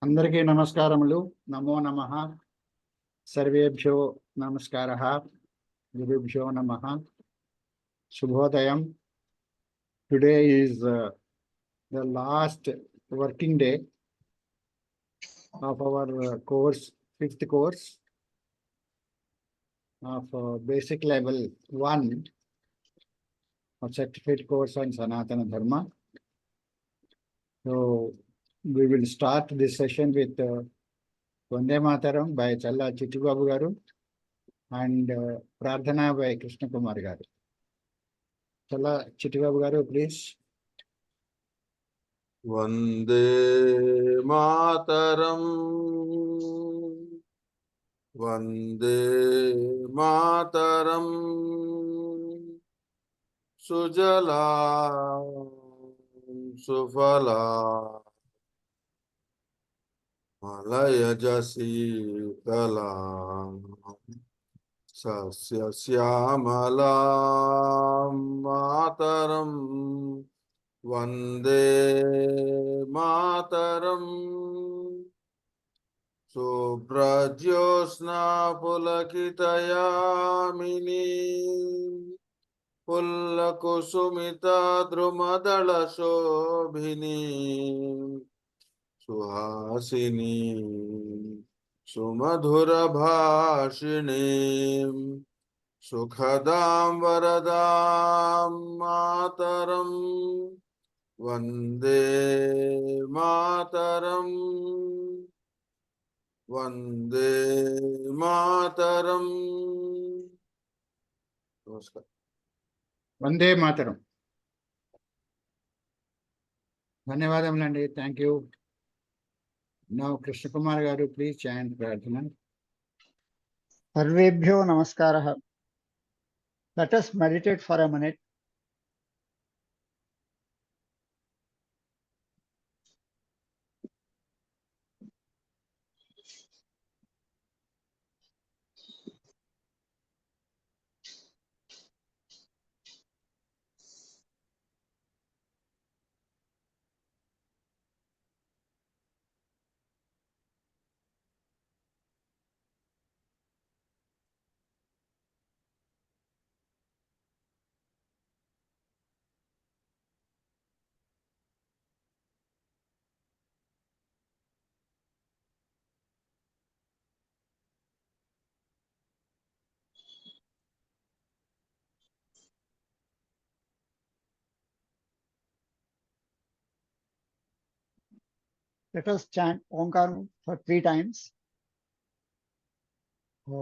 అందరికీ నమస్కారములు. నమో నమః. సర్వేభ్యో నమస్కారః. గురుభ్యో నమః. శుభోదయం. Today is the last working day of our course, fifth course of basic level 1 of certificate course on Sanatana Dharma. So we will start this session with Vande Mataram by Challa Chittibabu garu and Prarthana by Krishna Kumar garu. Challa Chittibabu garu, please. Vande Mataram, Vande Mataram, Sujala Sufala Malaya Jasikala Sasya Syamala Mataram Vande Mataram Subrajyosna Pulakitayamini Pullakusumita Drumadala Shobhini Suhasini Sumadhura Bhashini Sukhadam Varadam Mataram Vande Mataram Vande Mataram. Namaskar. Vande Mataram. ధన్యవాదములండి. Thank you. Now Krishna Kumar garu, please chant Prarthana. Sarvebhyo namaskaraha. Let us meditate for a minute. Let us chant Omkar for 3 times. Om.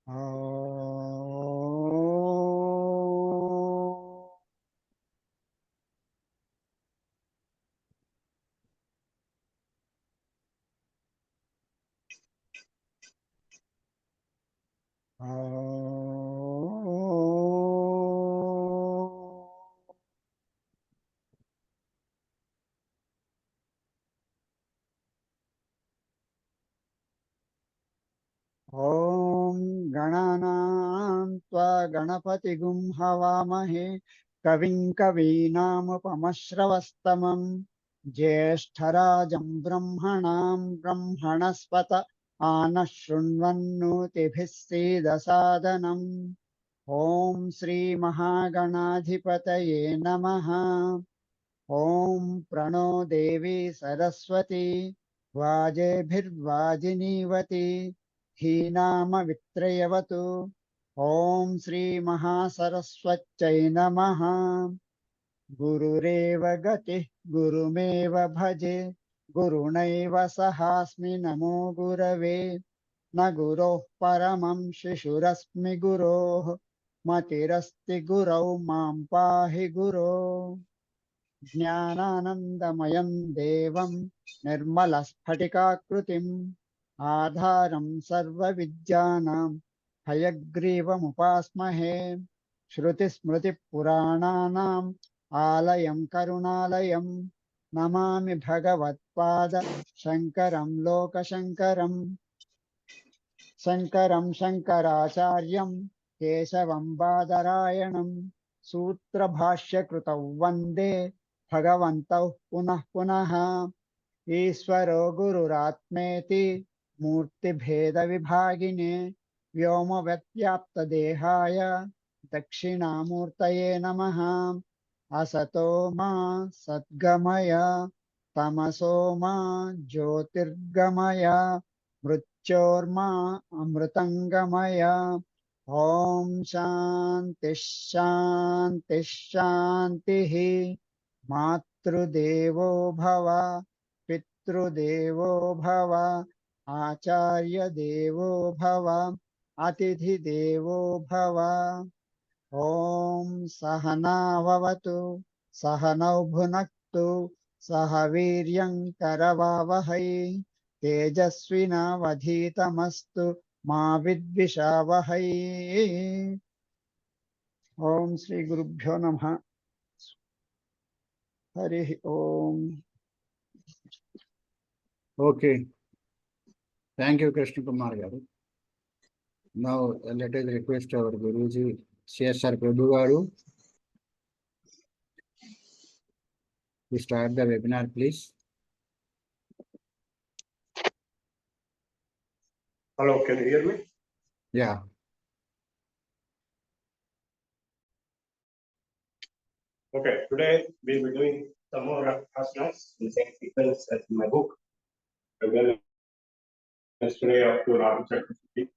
Om. Om Gananam Tva Ganapatigum Havamahe Kavim Kavinamupamashravastamam Jyeshtarajam Brahmanam Brahmanaspata Anashunvannutibhissedasadanam. Om Sri Mahaganadhipataye Namaha. Om Prano Devi Saraswati Vajebhirvajinivati Dhinama Vitrayavatu. Om Sri Mahasaraswatchai Namaha. Gurureva Gati Gurumeva Bhaje Gurunaiva Sahasmi Namo Gurave. Na Guroh Paramam Shishurasmi Guroh Matirasti Gurau Mam Pahi Guro. Jnananandamayan Devam Nirmalasphatiकाकृतिम् Adharam Sarva Vidyanam Hayagrivam Upasmahe. Shruti Smriti Purananam Alayam Karunalayam Namami Bhagavat Pada Shankaram Loka Shankaram. Sankaram Shankaracharyam Kesavam Badarayanam Sutra Bhashya Krutav Vande Bhagavantau Punah Punaha Ishvaro Gururatmeti Murti Bheda Vibhagine Vyoma Vatyapta Dehaya Dakshinamurtaye Namaha Asato Ma Satgamaya Tamaso Ma Jyotirgamaya Mrityorma Amritangamaya Om Shanti Shanti Shanti Matrudevo Bhava Pitrudevo Bhava Acharya Devo Bhava Atithi Devo Bhava Om Sahana Vavatu Sahanau Bhunaktu Sahaviryam Karavavahai Tejasvina Vadhitamastu Ma Vidvishavahai. Om Sri Gurubhyo Namaha. Hari Om. Okay. Thank you, Krishna Kumar garu. Now let us request our Guruji, CSR Prabhu garu, to start the webinar, please. Hello, can you hear me? Yeah. Okay, today we'll be doing some more asanas in the same sequence as in my book. Again, yesterday up to Ram Chakravarti.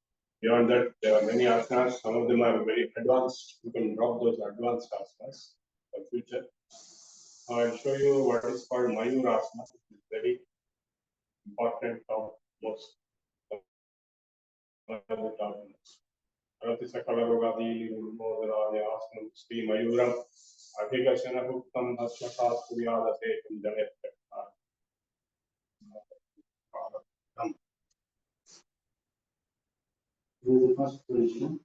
Beyond that, there are many asanas. Some of them are very advanced. You can drop those advanced asanas for future. I'll show you what is called Mayurasana. It's very important of most Arati Sakala Rogadi, Modana, Asana, Sri Mayuram, Adhikashana Bhuktam, Hasmata, Suyada, Tekum, Janet. This is the first position.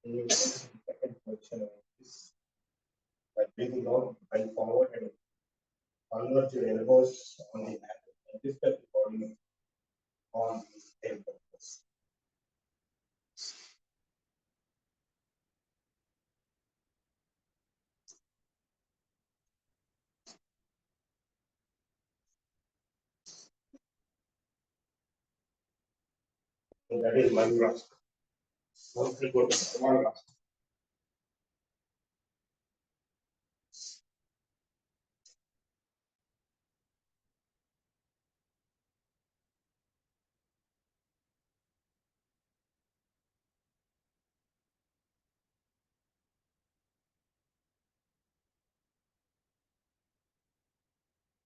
The second position is by breathing out, bend forward and converge your elbows on the mat and lift up the body on the same purpose. So that is Mayurasana. Once we go to Samarasana.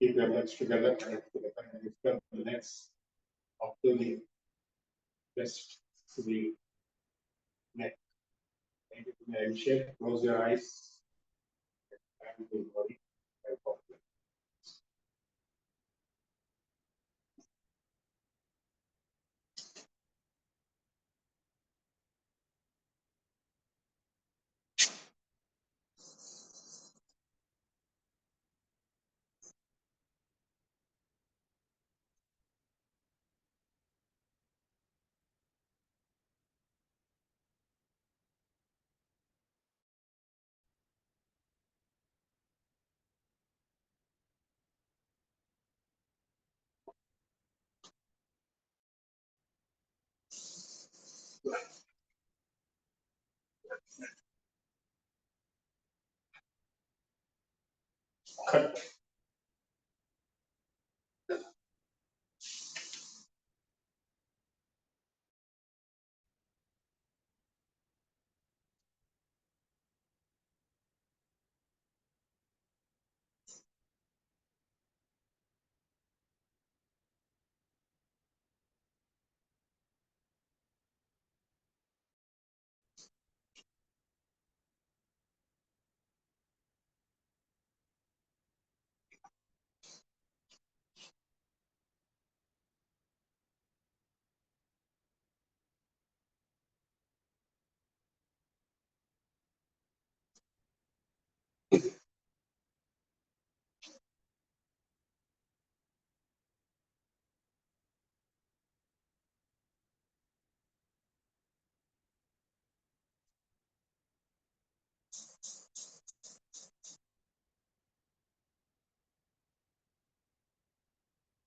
Keep your legs together, connect together, and lift up the legs up to the chest, to the neck. Make it in a shape. Close your eyes. And the body. And forward. Cut.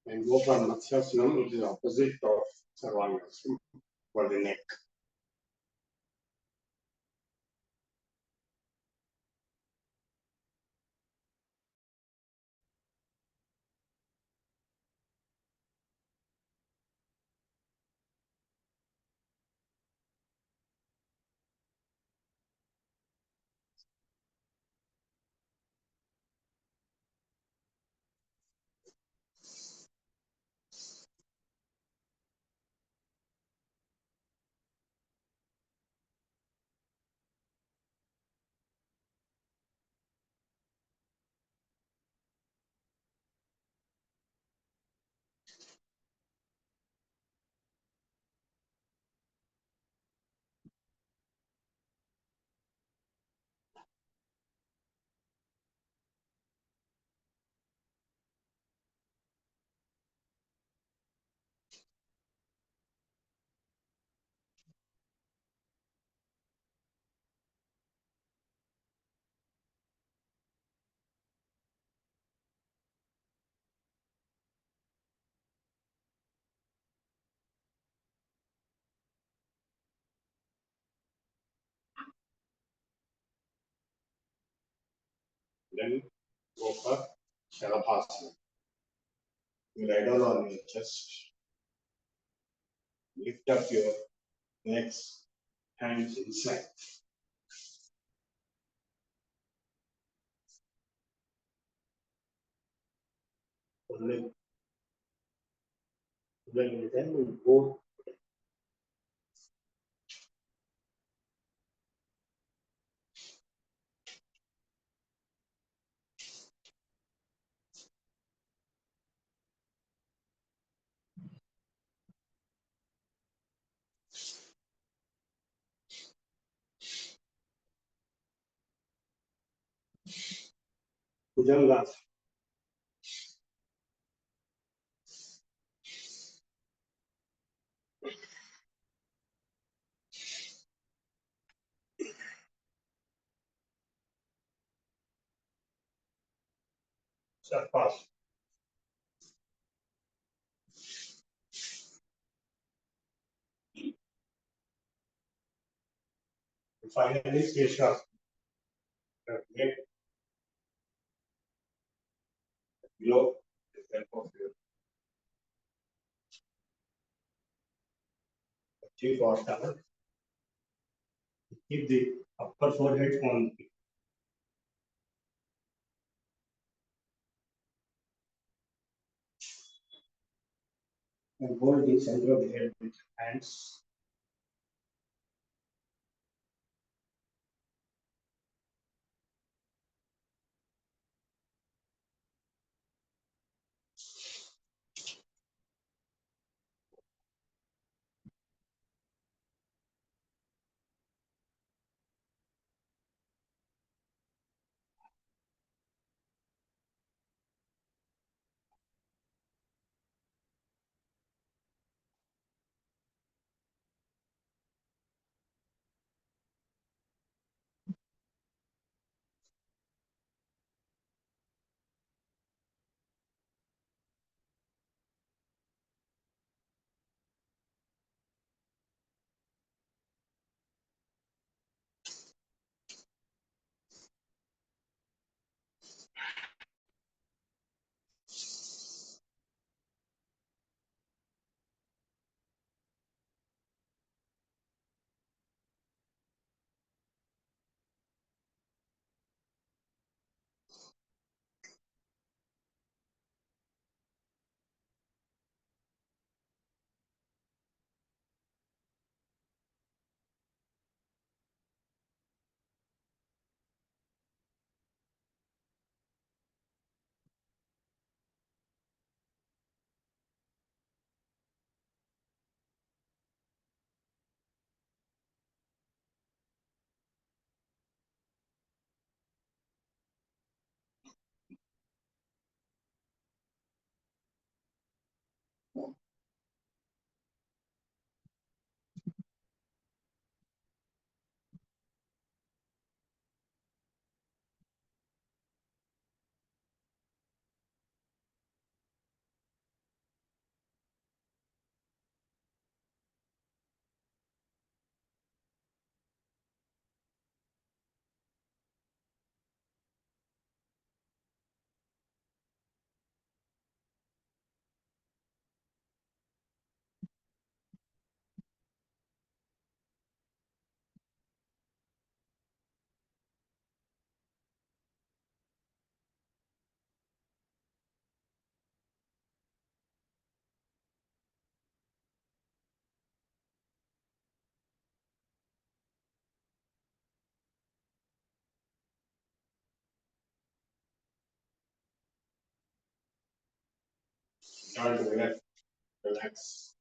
and go for Matsyasanam, which is opposite of Sarvangasam for the neck. Then go for Shalabhasana. You lie down on your chest, lift up your legs, hands inside. Only then you go Bhujangasana. Sarvasana. And finally, CSR. Neck below the help of your chief or stomach. Keep the upper forehead on and hold the center of the head with hands. Turn to the left. Relax.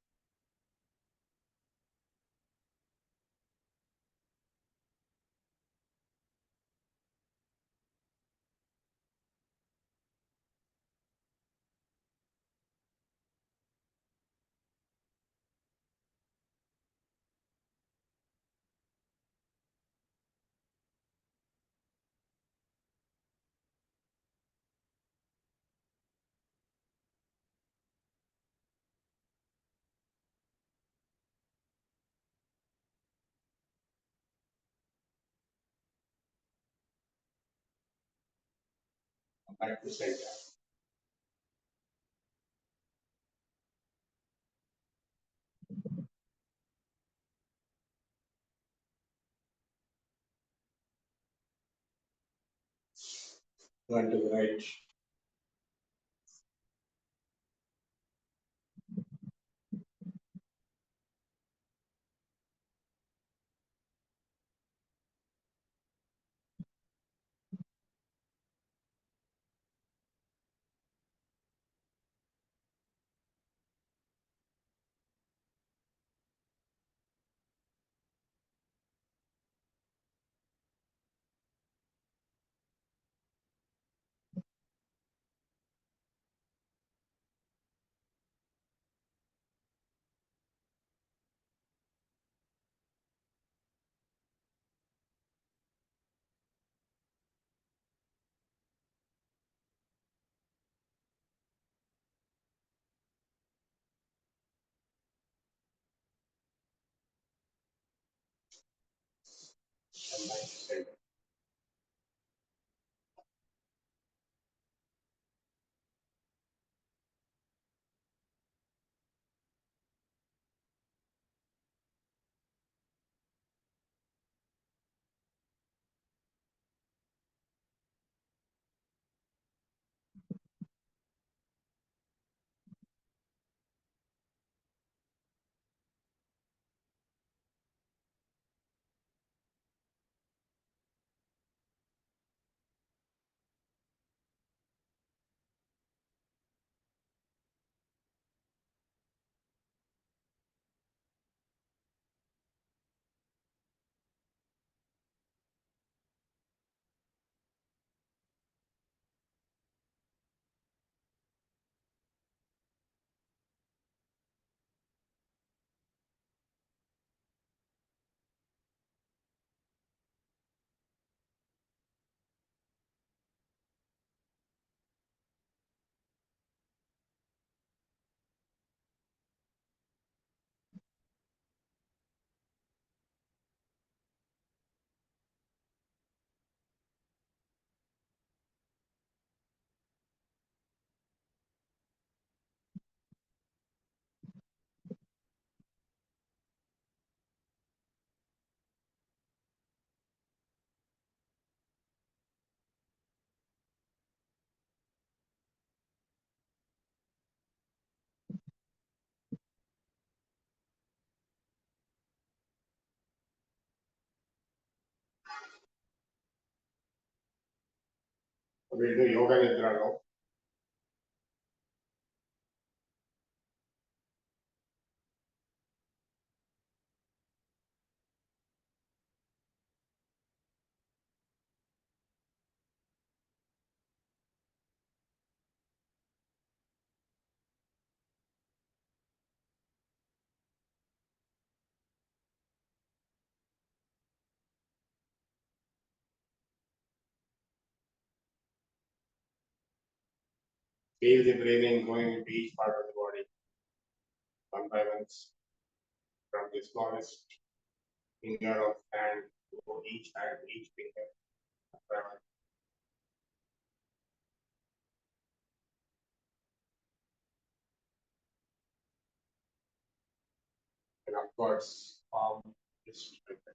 Back to center. Turn to the right. And back to center. We'll do yoga nidra now. Feel the breathing going into each part of the body. One by one. From the smallest finger of hand to each hand, each finger. One by one. And of course, palm is like that.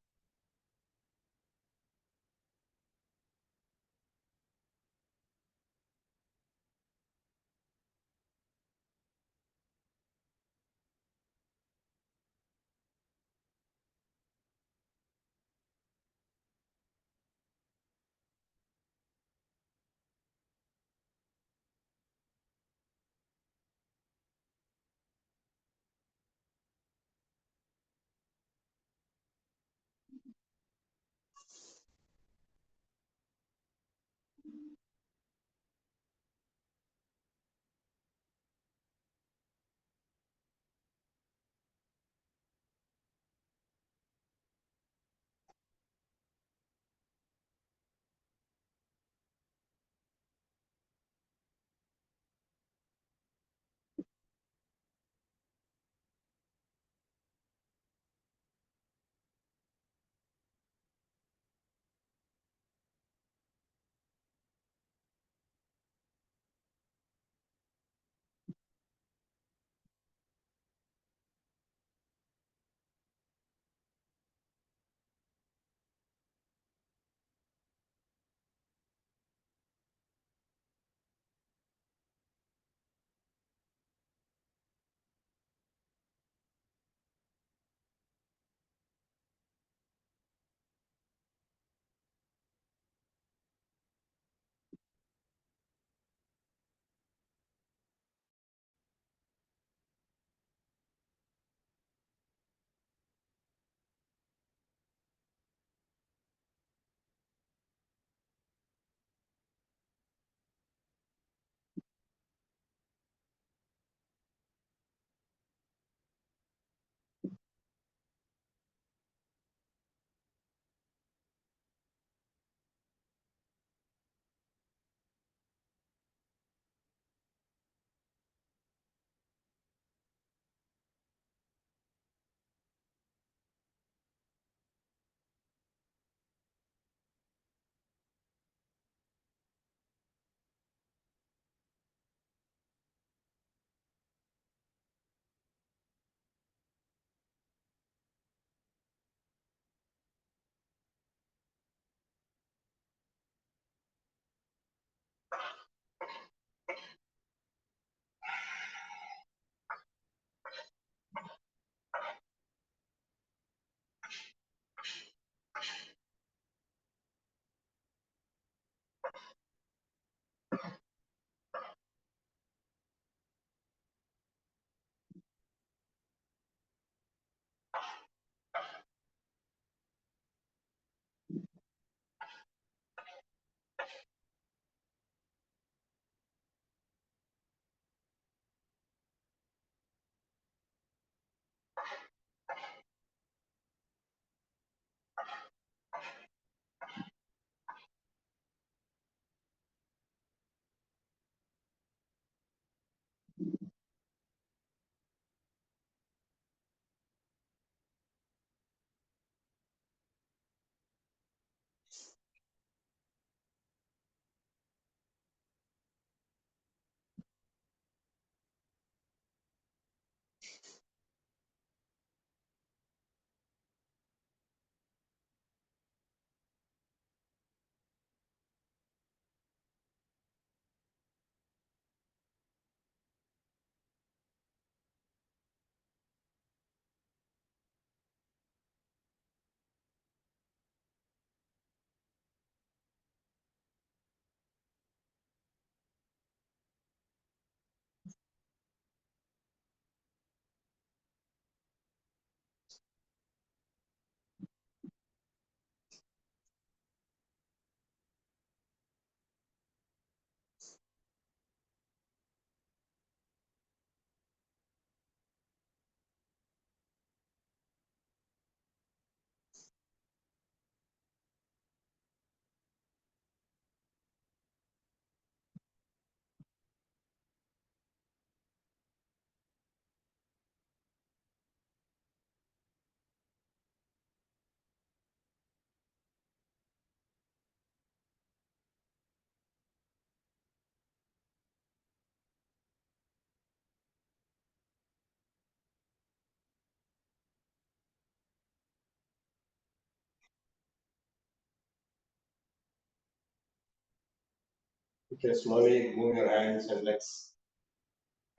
Okay, slowly move your hands and legs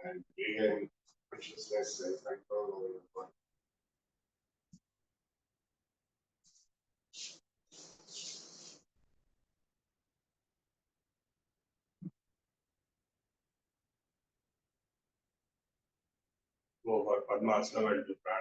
and regain consciousness and control over your body. Move our Padmasana and do prana.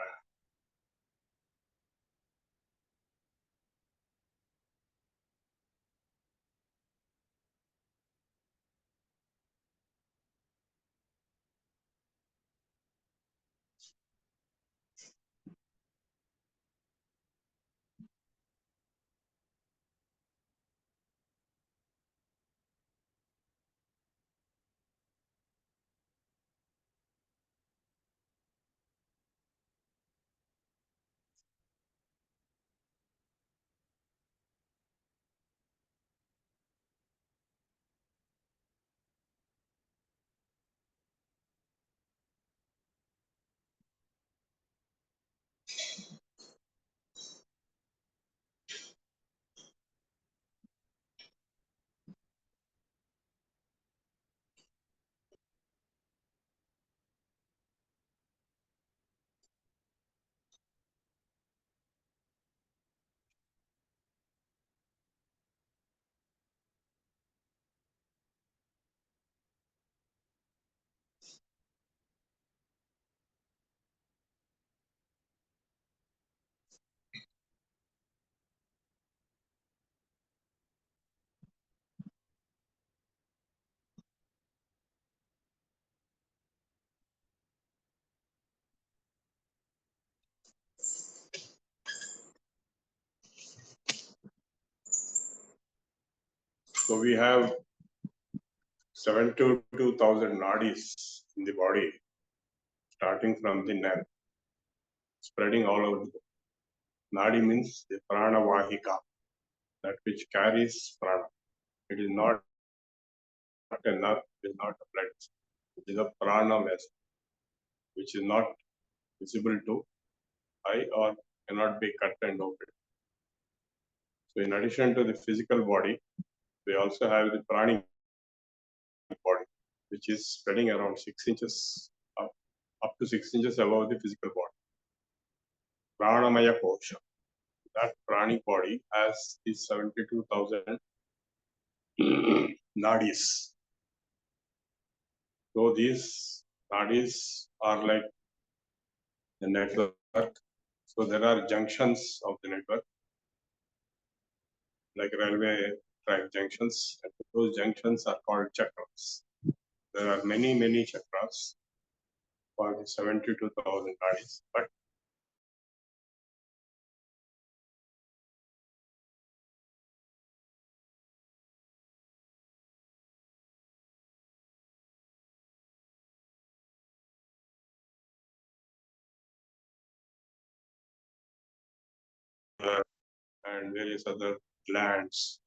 So we have 72,000 nadis in the body, starting from the neck, spreading all over. Nadi means the prana vahika, that which carries prana. It is not a nerve, it is not a blood. It is a prana vessel, which is not visible to eye or cannot be cut and opened. So in addition to the physical body, we also have the pranic body, which is spreading around 6 inches up to 6 inches above the physical body. Pranamaya kosha. That pranic body has these 72,000 nadis. So these nadis are like the network. So there are junctions of the network, like railway track junctions. And those junctions are called chakras. There are many, many chakras for the 72,000 nadis. But and various other glands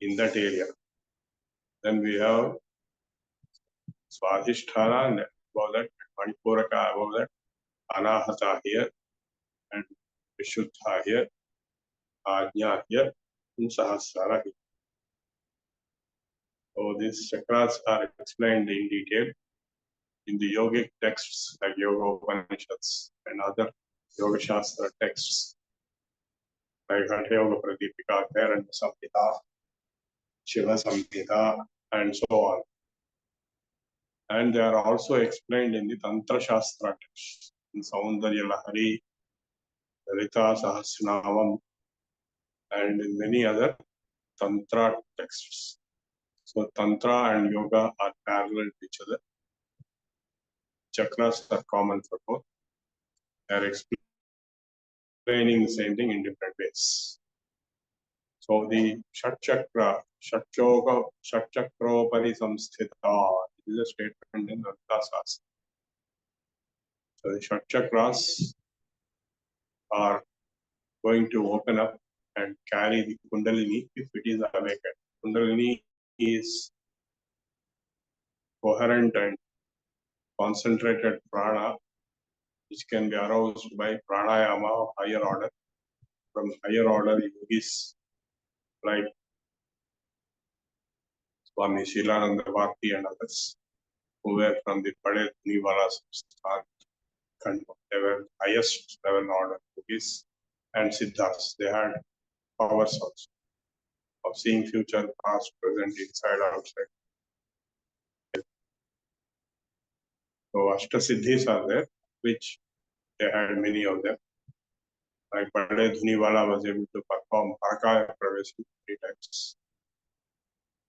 in that area. Then we have Swadhisthana, and above that, Manipuraka, above that, Anahata here, and Vishuddha here, Ajna here, and Sahasrara here. So these chakras are explained in detail in the yogic texts like Yoga Upanishads and other Yoga Shastra texts like Hatha Yoga Pradipika, Karana Samhita, Shiva Samhita, and so on. And they are also explained in the Tantra Shastra texts, in Saundarya Lahari, Rita Sahasranavam, and in many other Tantra texts. So Tantra and Yoga are parallel to each other. Chakras are common for both. They are explaining the same thing in different ways. So the Shat Chakra, Shat Chakropari Samsthita, this is a statement in the Shastra. So the Shat Chakras are going to open up and carry the Kundalini if it is awakened. Kundalini is coherent and concentrated prana, which can be aroused by pranayama of higher order. From higher order yogis like Swami Shilananda Bharti and others who were from the Veda Samskruti Samiti. They were highest level order yogis and siddhas. They had powers also of seeing future, past, present, inside, outside. So Ashtasiddhis are there, which they had many of them. Like Bade Dhuniwala was able to perform Parakaya Pravesam 3 times.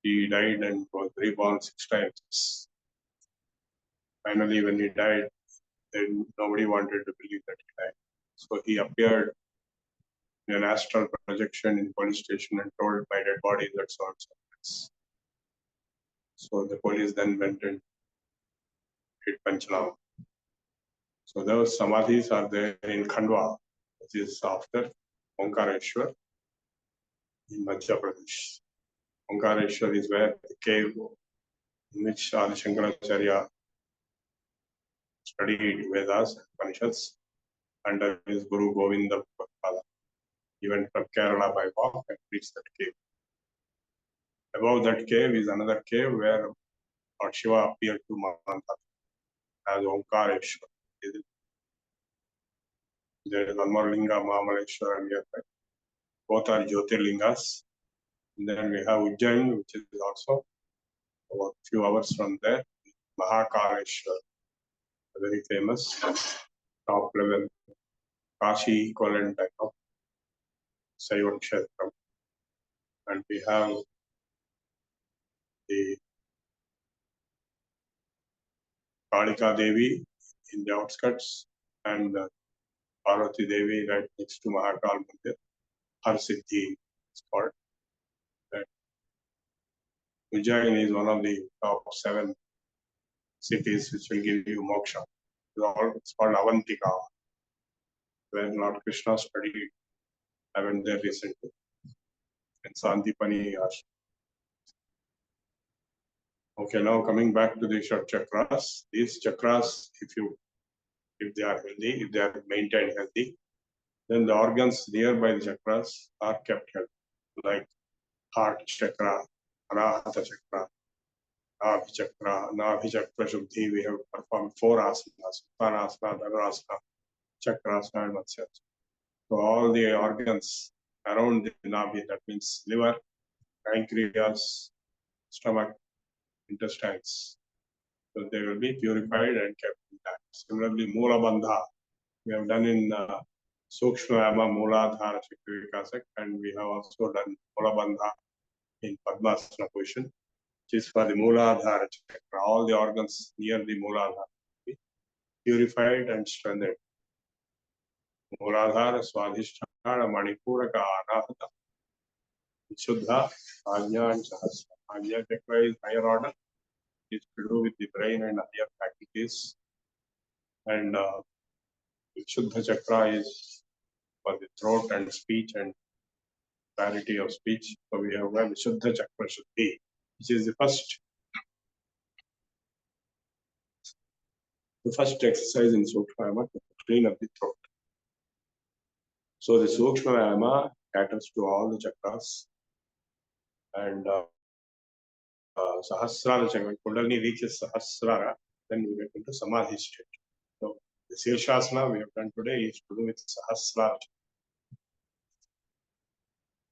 He died and was reborn 6 times. Finally, when he died, then nobody wanted to believe that he died. So he appeared in an astral projection in police station and told my dead body that's all. So the police then went and did Panchanama. So those samadhis are there in Khandwa, which is after Omkareshwar in Madhya Pradesh. Omkareshwar is where the cave in which Adi Shankaracharya studied Vedas and Upanishads under his Guru Govinda Prabhu. He went from Kerala by walk and reached that cave. Above that cave is another cave where Lord Shiva appeared to Manantha as Omkareshwar. There is one more linga, Mahamaleshwar, nearby. Both are Jyotirlingas. And then we have Ujjain, which is also about a few hours from there. Mahakaleshwar, a very famous top level Kashi equivalent type of Saiva Kshetram. And we have the Kalika Devi in the outskirts and Parvati Devi right next to Mahakal Mandir. Har Siddhi is called. And Ujjain is one of the top 7 cities which will give you moksha. It's called Avantika, where Lord Krishna studied. I went there recently. And Sandipani Ashram. Okay, now coming back to the Shat chakras. These chakras, if they are healthy, if they are maintained healthy, then the organs nearby the chakras are kept healthy, like heart chakra, anahata chakra, Nabhi chakra shuddhi. We have performed 4 asanas, Uttanasana, Dhanurasana, Chakrasana, and Matsyasana. So all the organs around the Nabhi, that means liver, pancreas, stomach, intestines. So they will be purified and kept intact. Similarly, Mula Bandha, we have done in Sukshmayama Mooladhara Chakra Vikasak, and we have also done Mula Bandha in Padmasana position, which is for the Mooladhara Chakra. All the organs near the Mooladhara will be purified and strengthened. Mooladhara, Swadhisthana, Manipuraka, Anahata, Vishuddha, Ajna and Sahasra. Ajna Chakra is higher order. Is to do with the brain and higher faculties, and Vishuddha chakra is for the throat and speech and clarity of speech. So we have a Vishuddha chakra shuddhi, which is the first exercise in Sukshmayama to clean up the throat. So the Sukshmayama caters to all the chakras, and Sahasrara chakra, when Kundalini reaches Sahasrara, then we get into Samadhi state. So the Shirshasana we have done today is to do with Sahasrara.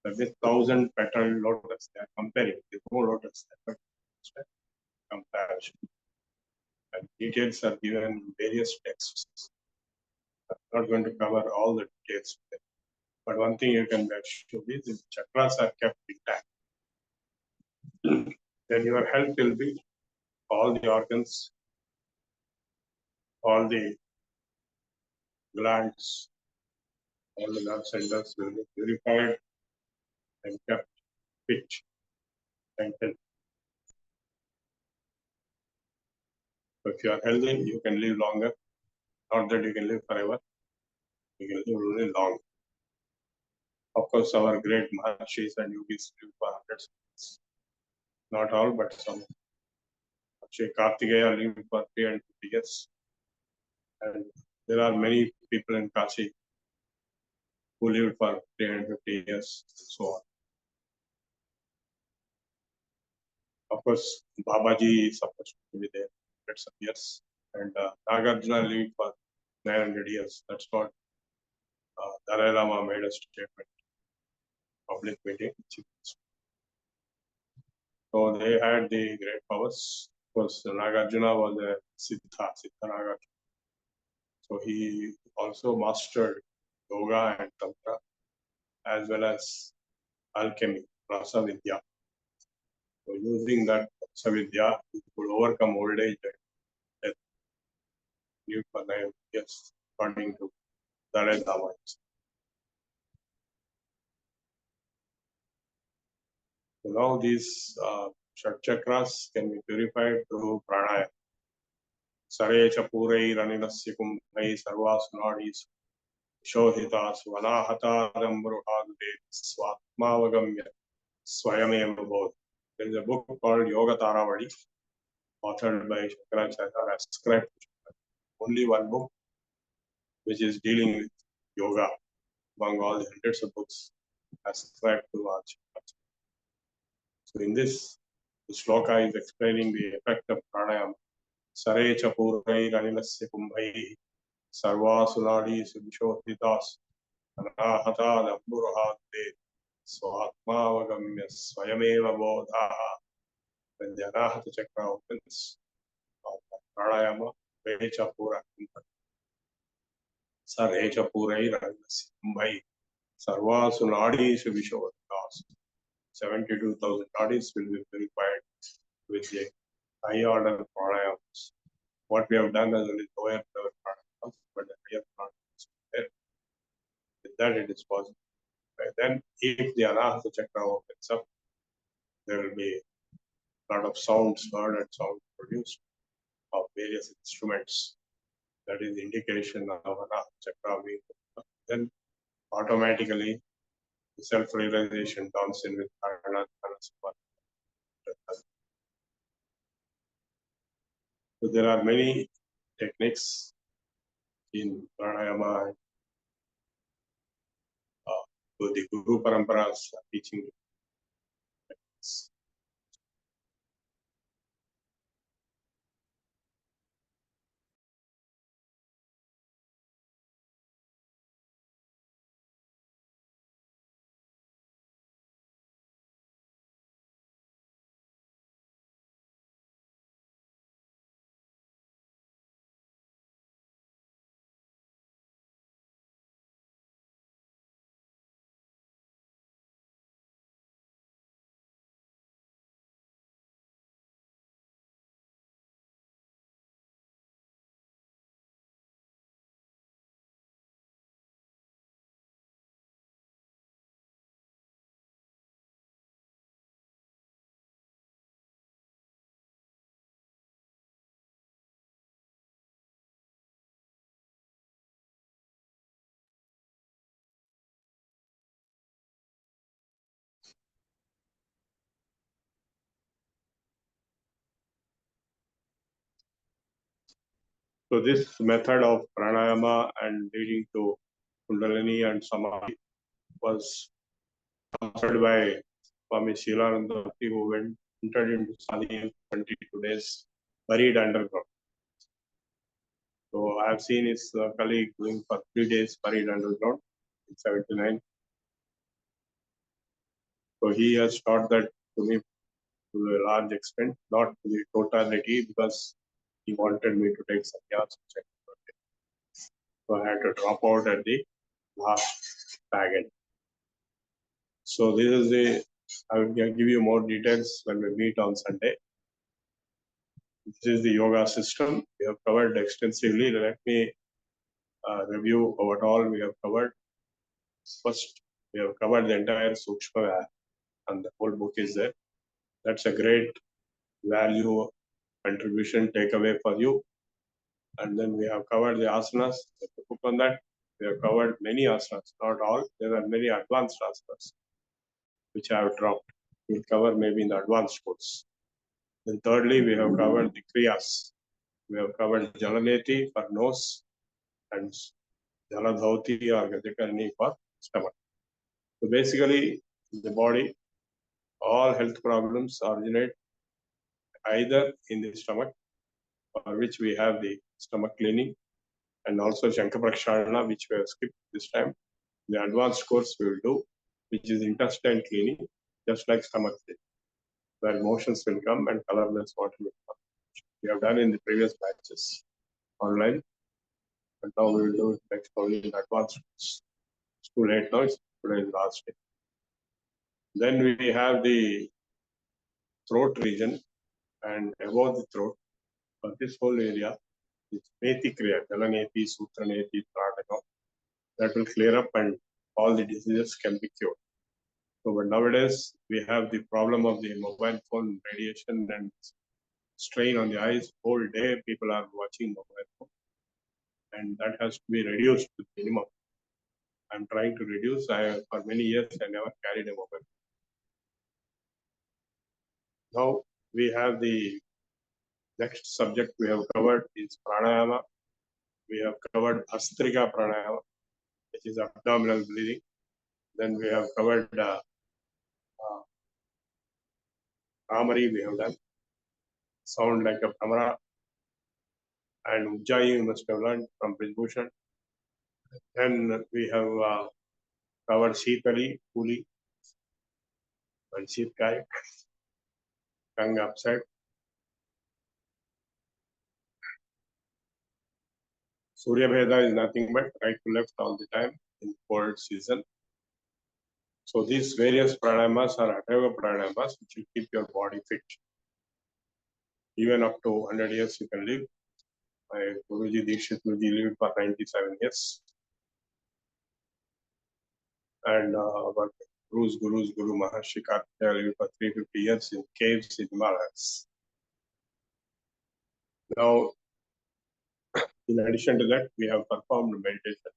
With 1,000 petal lotus, they are comparing. There's no lotus, but comparison. And details are given in various texts. I'm not going to cover all the details today. But one thing you can bet sure is if chakras are kept intact, then your health will be all the organs, all the glands, all the nerve centers will be purified and kept fit and healthy. So if you are healthy, you can live longer. Not that you can live forever. You can live really long. Of course, our great Maharshis and yogis live for hundreds of years. Not all, but some. Sri Kartikeya lived for 350 years. And there are many people in Kashi who lived for 350 years, and so on. Of course, Babaji is supposed to be there hundreds of years, and Nagarjuna lived for 900 years. That's what Dalai Lama made a statement, public meeting. So they had the great powers. Of course, Nagarjuna was a Siddha Nagarjuna. So he also mastered yoga and tantra, as well as alchemy, Rasa Vidya. So using that Rasa Vidya, he could overcome old age and death. Lived for 9 years, according to Dalai Lama. So now these Shat chakras can be purified through pranayama. Sare chapurai raninasya kumbhai sarvas nadis shohitas vanahata damruhadve swatmavagamya swayameva bodh. There is a book called Yoga Taravadi, authored by Shankaracharya, ascribed to Shankara. Only one book which is dealing with yoga among all the hundreds of books ascribed to Shankara. So in this, the shloka is explaining the effect of pranayama. Sare chapurai raninasya kumbhai sarvasu nadisu vishodhitas anahata damburahate swatmavagamya swayameva bodha. When the anahata chakra opens, pranayama, recha pura Sare chapurai raninasya kumbhai sarvasu nadisu vishodhitas. 72,000 nadis will be purified with the high order pranayams. What we have done is only lower level pranayams, but the higher pranayams are there. With that, it is possible. And then, if the anahata chakra opens up, there will be a lot of sounds heard and sound produced of various instruments. That is the indication of anahata chakra being opened up. Then, automatically, the self-realization dawns in with Dharana. So there are many techniques in pranayama and so the Guru Paramparas are teaching techniques. So this method of pranayama and leading to Kundalini and Samadhi was mastered by Swami Shilananda Bhakti, who entered into Samadhi in 22 days, buried underground. So I have seen his colleague doing for 3 days buried underground in 79. So he has taught that to me to a large extent, not to the totality, because he wanted me to take sannyas. So I had to drop out at the last pageant. So this is the, I will give you more details when we meet on Sunday. This is the yoga system. We have covered extensively. Let me review what all we have covered. First, we have covered the entire Sukshma, and the whole book is there. That's a great value contribution takeaway for you. And then we have covered the asanas. The book on that. We have covered many asanas, not all. There are many advanced asanas, which I have dropped. We'll cover maybe in the advanced course. Then thirdly, we have covered the kriyas. We have covered Jalaneti for nose and Jaladhauti or Gajakarni for stomach. So basically, the body, all health problems originate either in the stomach, for which we have the stomach cleaning, and also Shankar Prakshalana, which we have skipped this time. The advanced course we will do, which is intestine cleaning, just like stomach cleaning, where motions will come and colorless water will come. We have done in the previous batches online, but now we will do it next only in advanced course. It's too late now, today is last day. Then we have the throat region, and above the throat, for this whole area, it's Neti Kriya, Jalaneti, Sutraneti, Pranayama. That will clear up and all the diseases can be cured. So, but nowadays we have the problem of the mobile phone radiation and strain on the eyes. Whole day people are watching mobile phone, and that has to be reduced to minimum. I'm trying to reduce. For many years I never carried a mobile. Now we have the next subject we have covered is pranayama. We have covered Astrika pranayama, which is abdominal breathing. Then we have covered Ramari, we have done sound like a Brahmara, and Ujjayi you must have learned from Brijbhushan. Then we have covered Sheetali, Puli, and Sheetkai, tongue upside. Surya Veda is nothing but right to left all the time in cold season. So these various pranayamas are Ateva pranayamas which will keep your body fit. Even up to 100 years you can live. My Guruji Dikshit Guruji lived for 97 years. And our Guru Maharshi Karthikeya lived for 350 years in caves in Himalayas. Now, in addition to that, we have performed meditation.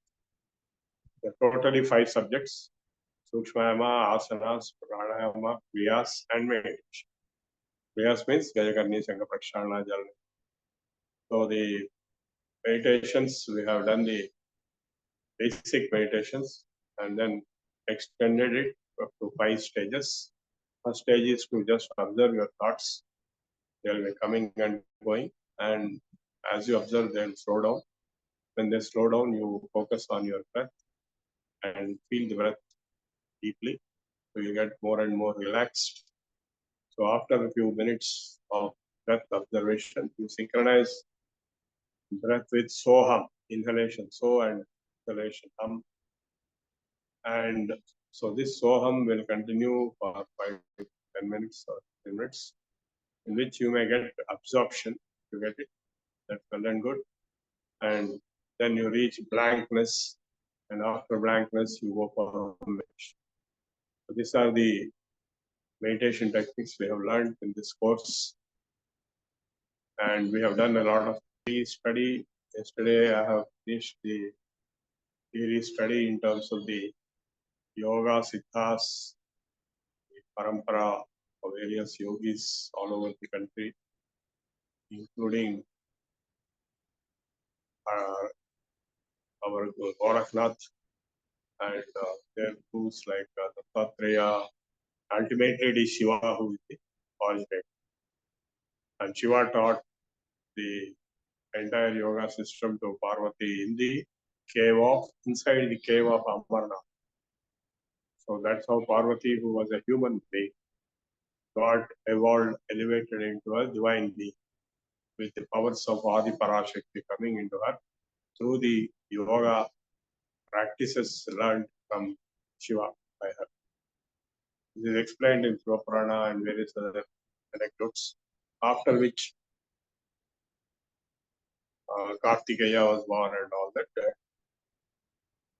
There are totally 5 subjects: Sukshmayama, Asanas, Pranayama, Kriyas, and meditation. Kriyas means Gajakarni, Shankha Prakshalana, Jalani. So the meditations, we have done the basic meditations and then extended it up to 5 stages. First stage is to just observe your thoughts. They will be coming and going, and as you observe, they will slow down. When they slow down, you focus on your breath and feel the breath deeply. So you get more and more relaxed. So after a few minutes of breath observation, you synchronize breath with soham, inhalation, so and exhalation, hum. And so this soham will continue for 5 to 10 minutes or 10 minutes, in which you may get absorption. You get it, that's well and good. And then you reach blankness, and after blankness, you go for meditation. So these are the meditation techniques we have learned in this course. And we have done a lot of theory study. Yesterday, I have finished the theory study in terms of the yoga, siddhas, the parampara of various yogis all over the country, including our Gorakhnath and their gurus like Dattatreya. Ultimately, it is Shiva who is the originator. And Shiva taught the entire yoga system to Parvati in the inside the cave of Amarnath. So that's how Parvati, who was a human being, got evolved, elevated into a divine being with the powers of Adi Parashakti coming into her through the yoga practices learned from Shiva by her. This is explained in Shiva Purana and various other anecdotes, after which Kartikeya was born and all that.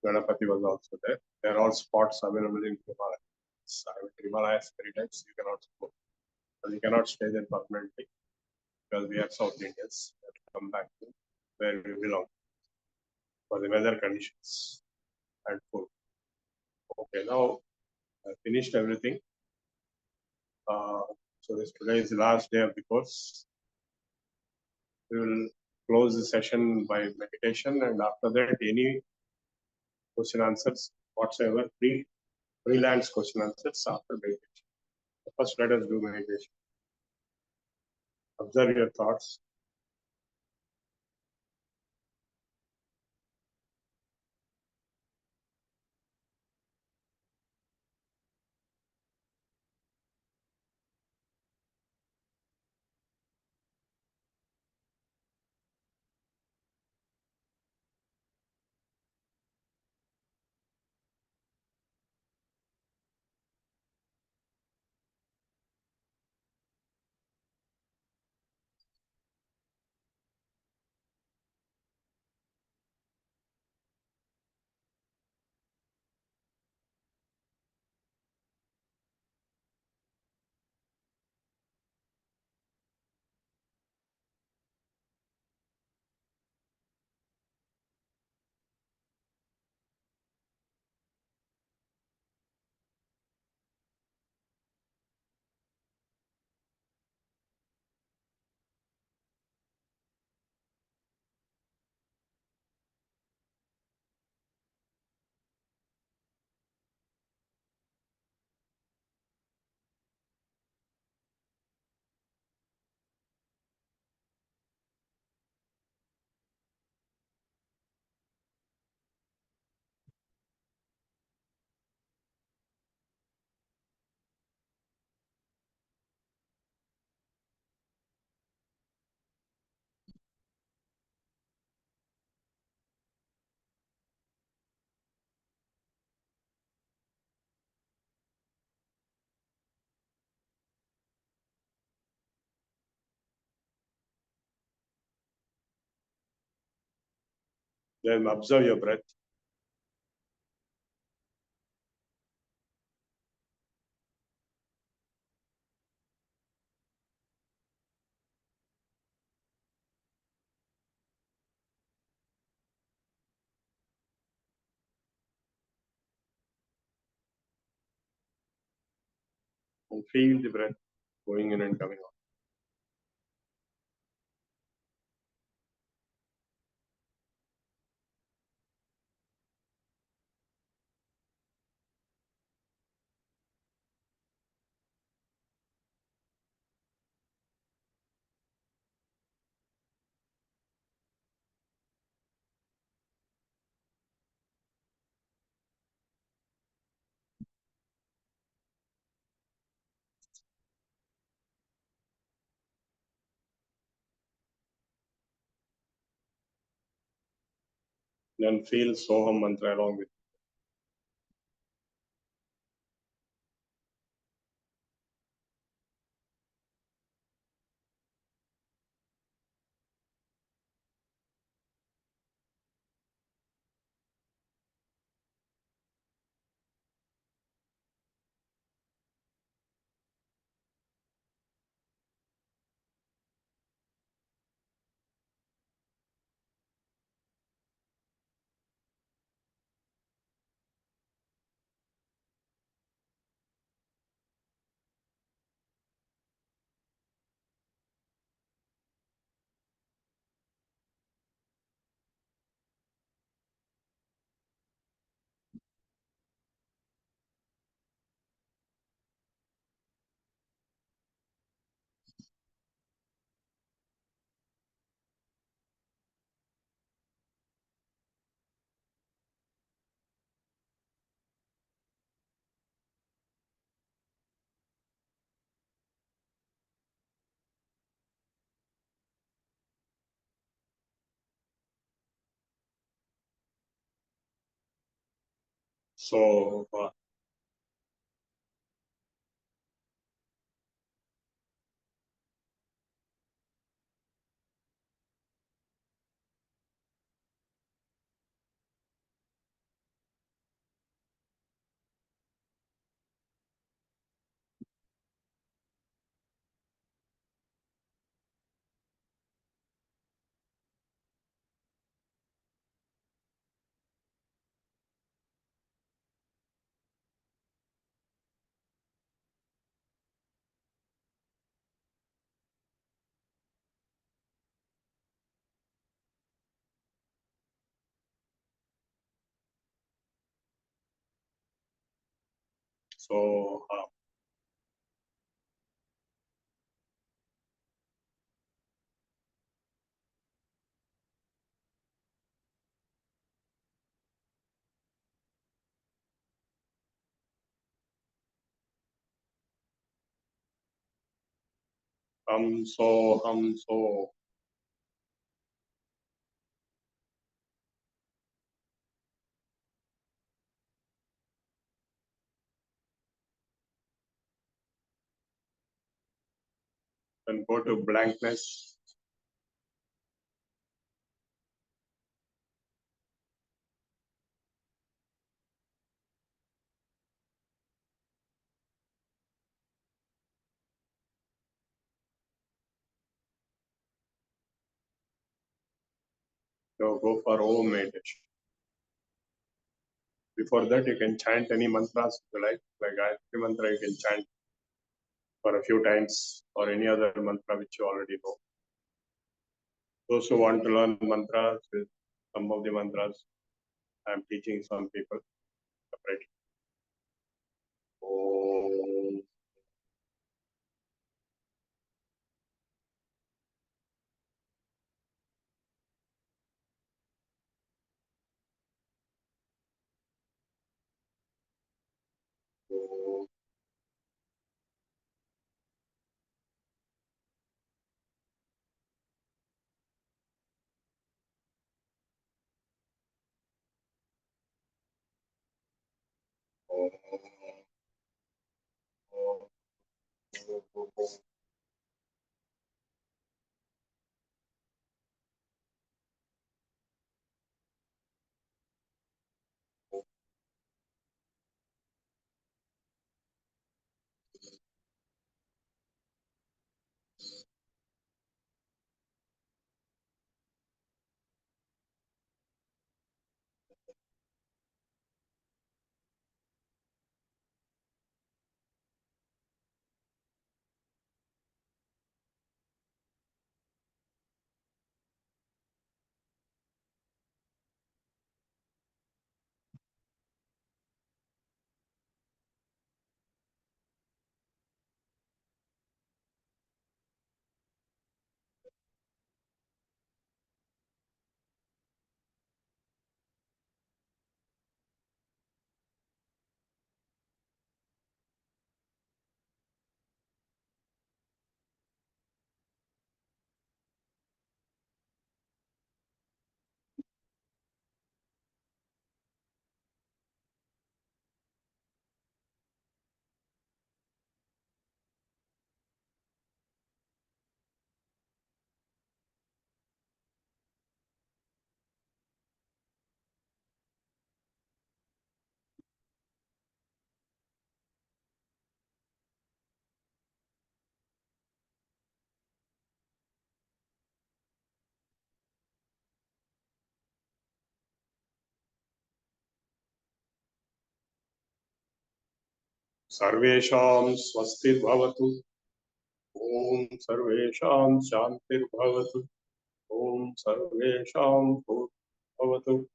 Ganapati was also there. There are all spots available in Himalayas. I went to Himalayas many times. You cannot go. But you cannot stay there permanently because we are South Indians. We have to come back to where we belong for the weather conditions and food. Okay, now I finished everything. So today is the last day of the course. We will close the session by meditation, and after that, any question answers whatsoever, freelance question answers after meditation. First, let us do meditation. observe your thoughts. Then observe your breath. And feel the breath going in and coming out. Then feel Soham mantra along with. So, so Hum so, hum so. Then go to blankness. So go for Om meditation. Before that, you can chant any mantras you like Gayatri mantra you can chant for a few times or any other mantra which you already know. Those who want to learn mantras, some of the mantras I am teaching some people separately. Om. Om. Om. Om. Om. Sarvesham swastir bhavatu. Om sarvesham shantir bhavatu. Om sarvesham bhavatu.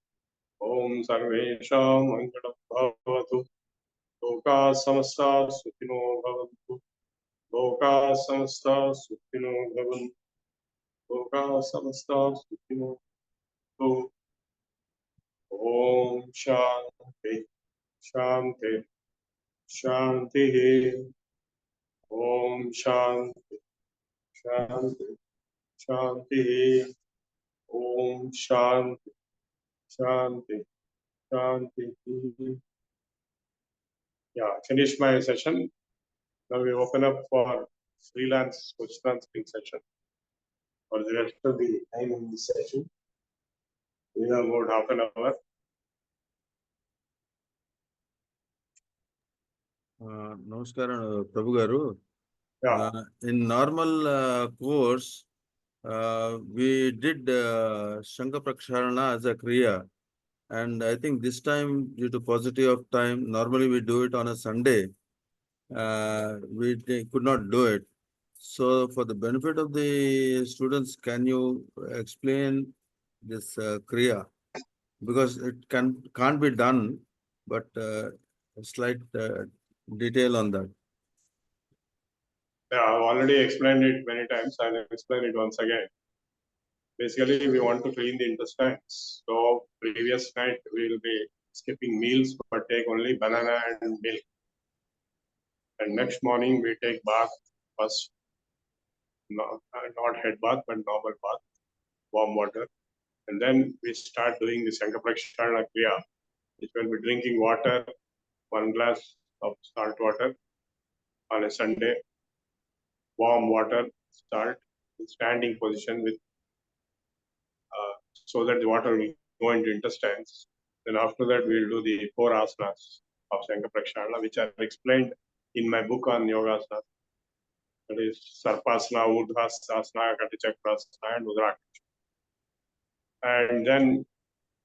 Om sarvesham mangalam bhavatu. Loka samasta sukhino bhavantu. Loka samasta sukhino bhavantu. Loka samasta sukhino bhavantu. Om shanti shanti shanti. Om shanti shanti shanti. Om shanti shanti shanti. Yeah, finish my session. Now we open up for freelance question answering session for the rest of the time in this session. We have about half an hour. Namaskaram, Prabhu Garu. Yeah. In normal course, we did Shankha Praksharana as a Kriya. And I think this time, due to paucity of time, normally we do it on a Sunday. We could not do it. So for the benefit of the students, can you explain this Kriya? Because it can't be done, but a slight detail on that. Yeah, I've already explained it many times. I'll explain it once again. Basically, we want to clean the intestines. So previous night we will be skipping meals, but take only banana and milk. And next morning we take bath first. not head bath, but normal bath, warm water. And then we start doing the Sankaprashana Kriya, which will be drinking water, 1 glass of salt water on a Sunday, warm water, salt, standing position with so that the water will go into intestines. Then after that, we'll do the 4 asanas of Sankaprashana, which are explained in my book on Yogasana. That is Sarpasana, Urdhvasana, Katichakrasana, and Udrakasana. And then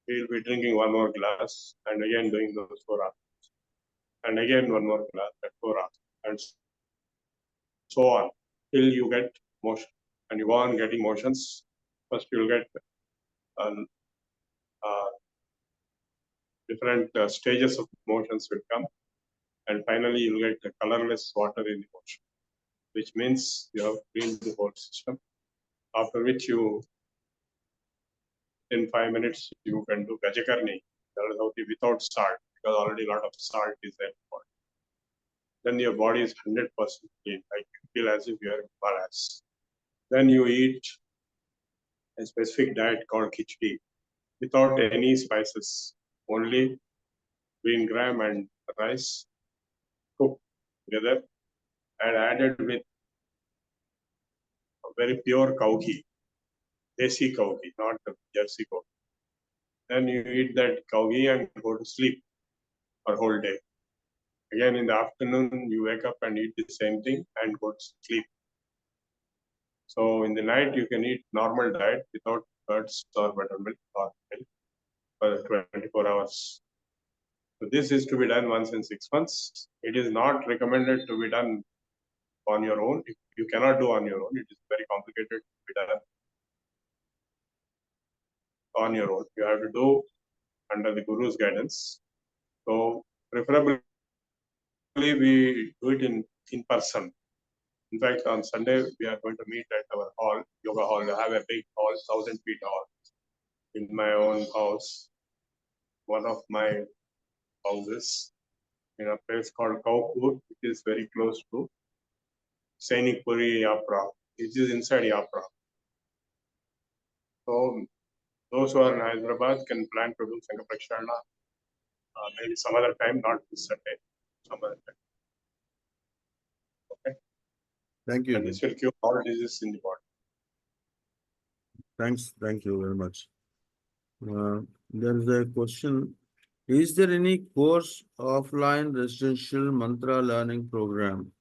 we'll be drinking 1 more glass and again doing those 4 asanas. And again 1 more glass at 4 asanas. And so on till you get motion. And you go on getting motions. First you'll get different stages of motions will come. And finally you'll get the colorless water in the motion, which means you have cleaned the whole system. After which you, in 5 minutes, you can do Gajakarni, without salt, because already a lot of salt is there. Then your body is 100% clean. I feel as if you are in balance. Then you eat a specific diet called khichdi, without any spices, only green gram and rice cooked together and added with a very pure cow ghee, desi cow ghee, not the Jersey cow. Then you eat that cow ghee and go to sleep for whole day. Again in the afternoon, you wake up and eat the same thing and go to sleep. So in the night, you can eat normal diet without curds or buttermilk or milk for 24 hours. So this is to be done once in 6 months. It is not recommended to be done on your own. If you cannot do on your own, it is very complicated to be done on your own. You have to do under the Guru's guidance. So preferably we do it in person. In fact, on Sunday, we are going to meet at our hall, yoga hall. I have a big hall, 1,000 feet hall in my own house, one of my houses in a place called Kaupur, which is very close to Sainikpuri Yapra. It is inside Yapra. So those who are in Hyderabad can plan to do Sankaprashana maybe some other time, not this Sunday, some other time. Okay. Thank you. And this will cure all diseases in the body. Thanks. Thank you very much. There is a question. Is there any course offline residential mantra learning program?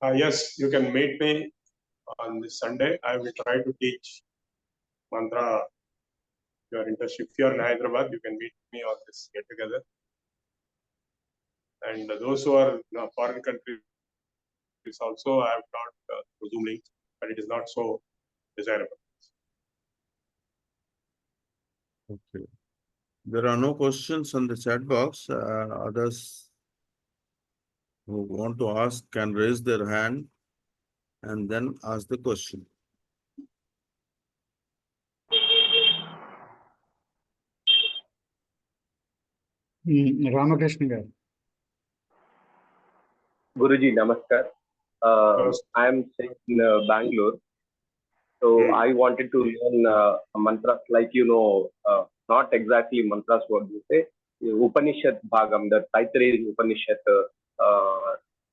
Yes, you can meet me on this Sunday. I will try to teach mantra. If you are interested, if you are in Hyderabad, you can meet me on this get together. And those who are in foreign countries also, I have not Zoom link, but it is not so desirable. Okay. There are no questions on the chat box. Others who want to ask can raise their hand and then ask the question. Ramakrishna garu. Guruji, namaskar. I am staying in Bangalore. So I wanted to learn mantras like, not exactly mantras, what you say, Upanishad Bhagam, the Taittiriya Upanishad,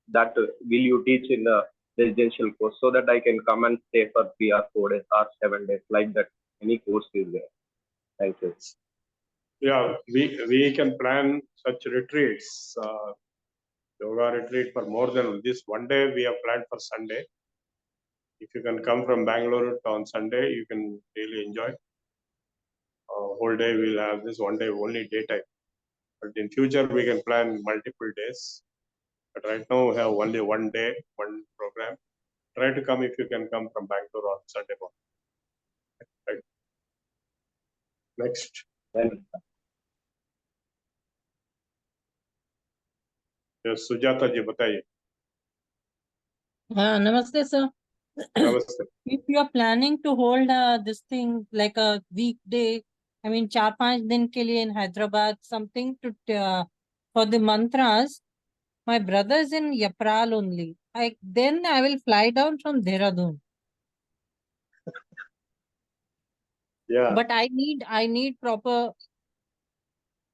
that will you teach in the residential course so that I can come and stay for 3 or 4 days or 7 days, like that. Any course is there. Thank you. Yeah, we can plan such retreats, yoga retreat for more than this. One day we have planned for Sunday. If you can come from Bangalore on Sunday, you can really enjoy. Whole day we'll have this, one day only daytime. But in future we can plan multiple days. But right now we have only one day, one program. Try to come if you can come from Bangalore on Sunday morning. Right. Next. Yes, Sujata ji, बताइए. Namaste, sir. Namaste. If you are planning to hold this thing like a weekday, I mean, 4-5 din ke liye in Hyderabad, something to for the mantras. My brother is in Yapral only. Then I will fly down from Dehradun. Yeah. But I need proper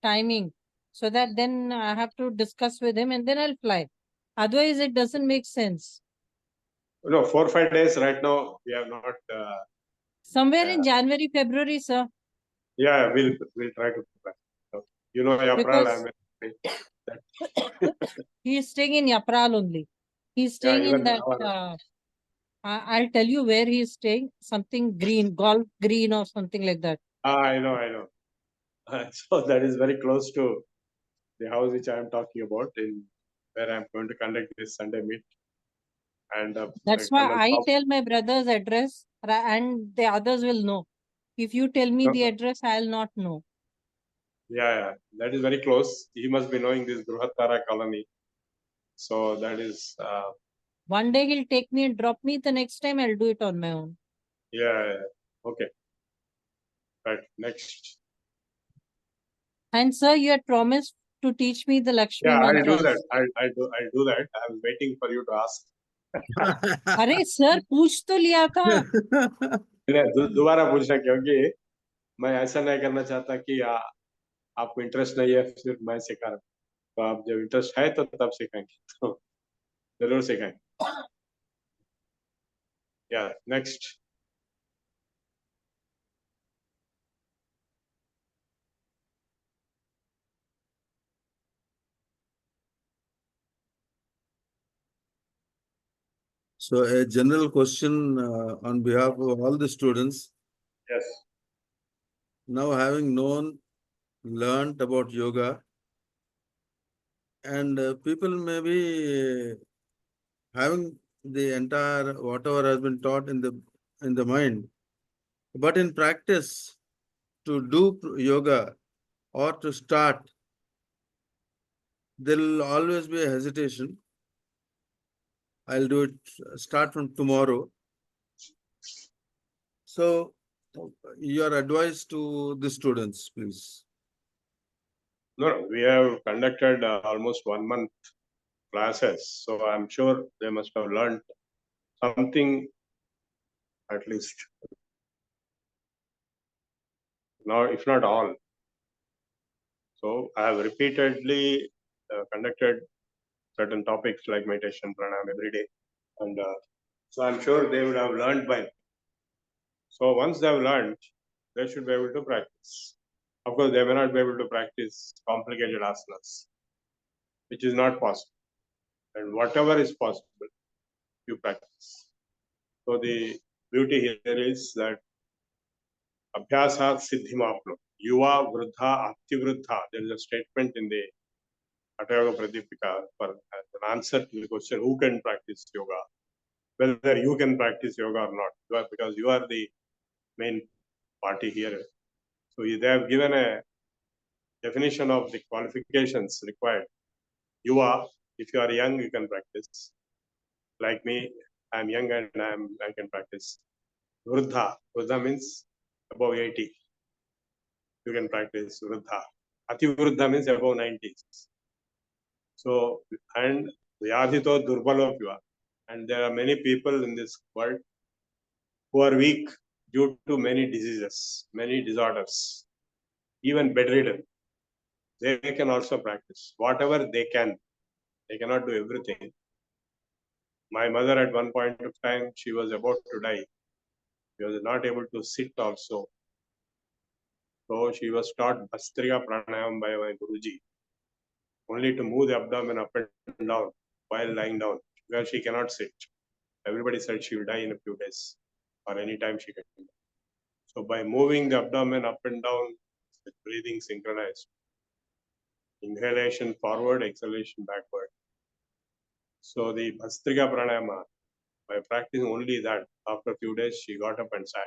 timing so that then I have to discuss with him and then I'll fly. Otherwise, it doesn't make sense. No, 4 or 5 days right now. We have not. Somewhere in January, February, sir. Yeah, we'll try to plan. So, you know, April. Because he is staying in Yapral only. He's staying in even that. our- I'll tell you where he is staying. Something green, golf green or something like that. I know. So that is very close to the house which I am talking about, in where I'm going to conduct this Sunday meet. And That's why I tell my brother's address and the others will know. If you tell me the address, I'll not know. Yeah, that is very close. He must be knowing this Gruhatara colony. So that is, One day he'll take me and drop me. The next time I'll do it on my own. yeah. Okay. Right. Next. And sir, you had promised to teach me the Lakshmi Yeah, I'll do mantras. that. I'll do that. I'm waiting for you to ask. अरे sir पूछ तो लिया था. दोबारा पूछना, क्योंकि मैं ऐसा नहीं करना चाहता कि आपको इंटरेस्ट नहीं है फिर मैं सिखा रहा हूँ. तो आप जब इंटरेस्ट है तो तब सिखाएंगे, तो जरूर सिखाएंगे. Yeah, next. So a general question on behalf of all the students. Yes. Now having learned about yoga, and people may be having the entire whatever has been taught in the mind, but in practice, to do yoga or to start, there will always be a hesitation. I'll do it, start from tomorrow. So your advice to the students, please. No, we have conducted almost 1 month classes, so I'm sure they must have learned something at least. Now, if not all. So I have repeatedly conducted certain topics like meditation, pranayama every day, and so I'm sure they would have learned by now. So once they have learned, they should be able to practice. Of course, they may not be able to practice complicated asanas, which is not possible. And whatever is possible, you practice. So the beauty here is that Abhyasat Siddhimapno, Yuva Vruddha Aktivruddha. There is a statement in the Atayoga Pradipika for an answer to the question, who can practice yoga? Whether you can practice yoga or not, because you are the main party here. So they have given a definition of the qualifications required. You are, if you are young, you can practice. Like me, I'm young and I can practice. Vruddha. Vruddha means above 80. You can practice Vruddha. Ati Vruddha means above 90. So, and Vyadhito Durbalo Pya. And there are many people in this world who are weak due to many diseases, many disorders, even bedridden. They can also practice whatever they can. They cannot do everything. My mother, at one point of time, she was about to die. She was not able to sit also. So she was taught Bhastrika Pranayam by my Guruji, only to move the abdomen up and down while lying down, because she cannot sit. Everybody said she will die in a few days or any time she can. So by moving the abdomen up and down, with breathing synchronized, inhalation forward, exhalation backward. So the Bhastrika Pranayama, by practicing only that, after a few days, she got up and sat.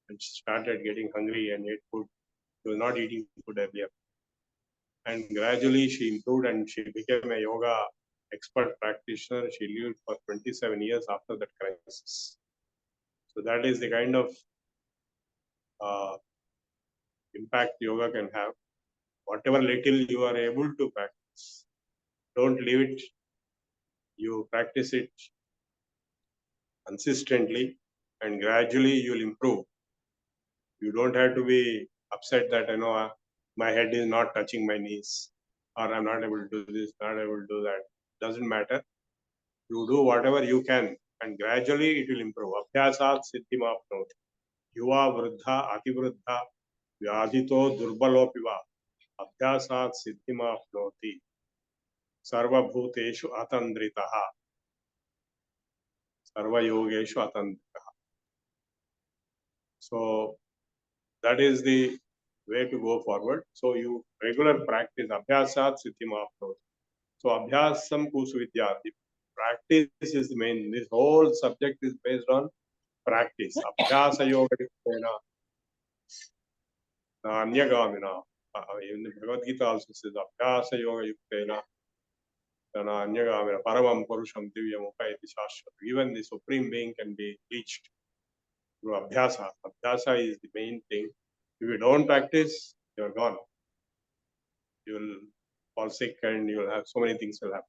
And she started getting hungry and ate food. She was not eating food earlier. And gradually she improved and she became a yoga expert practitioner. She lived for 27 years after that crisis. So that is the kind of impact yoga can have. Whatever little you are able to practice, don't leave it. You practice it consistently and gradually you will improve. You don't have to be upset that, my head is not touching my knees, or I'm not able to do this, not able to do that. Doesn't matter. You do whatever you can, and gradually it will improve. Abhyasat siddhim apnoti. Yuva vruddha ativruddha vyadhito durbalopi va. Abhyasat siddhim apnoti. Sarva bhuteshu atandritaha. Sarva yogeshu atandritaha. So that is the way to go forward. So you regular practice. Abhyasat siddhim apnoti. So abhyasam kusuvidya. Practice is the main. This whole subject is based on practice. Abhyasa yoga yuktena anyagamina. Even the Bhagavad Gita also says Abhyasa yoga yuktena anyagamina paramam purusham divyam upayati shashvat. Even the supreme being can be reached through abhyasa. Abhyasa is the main thing. If you don't practice, you are gone. You will fall sick and you will have so many things will happen.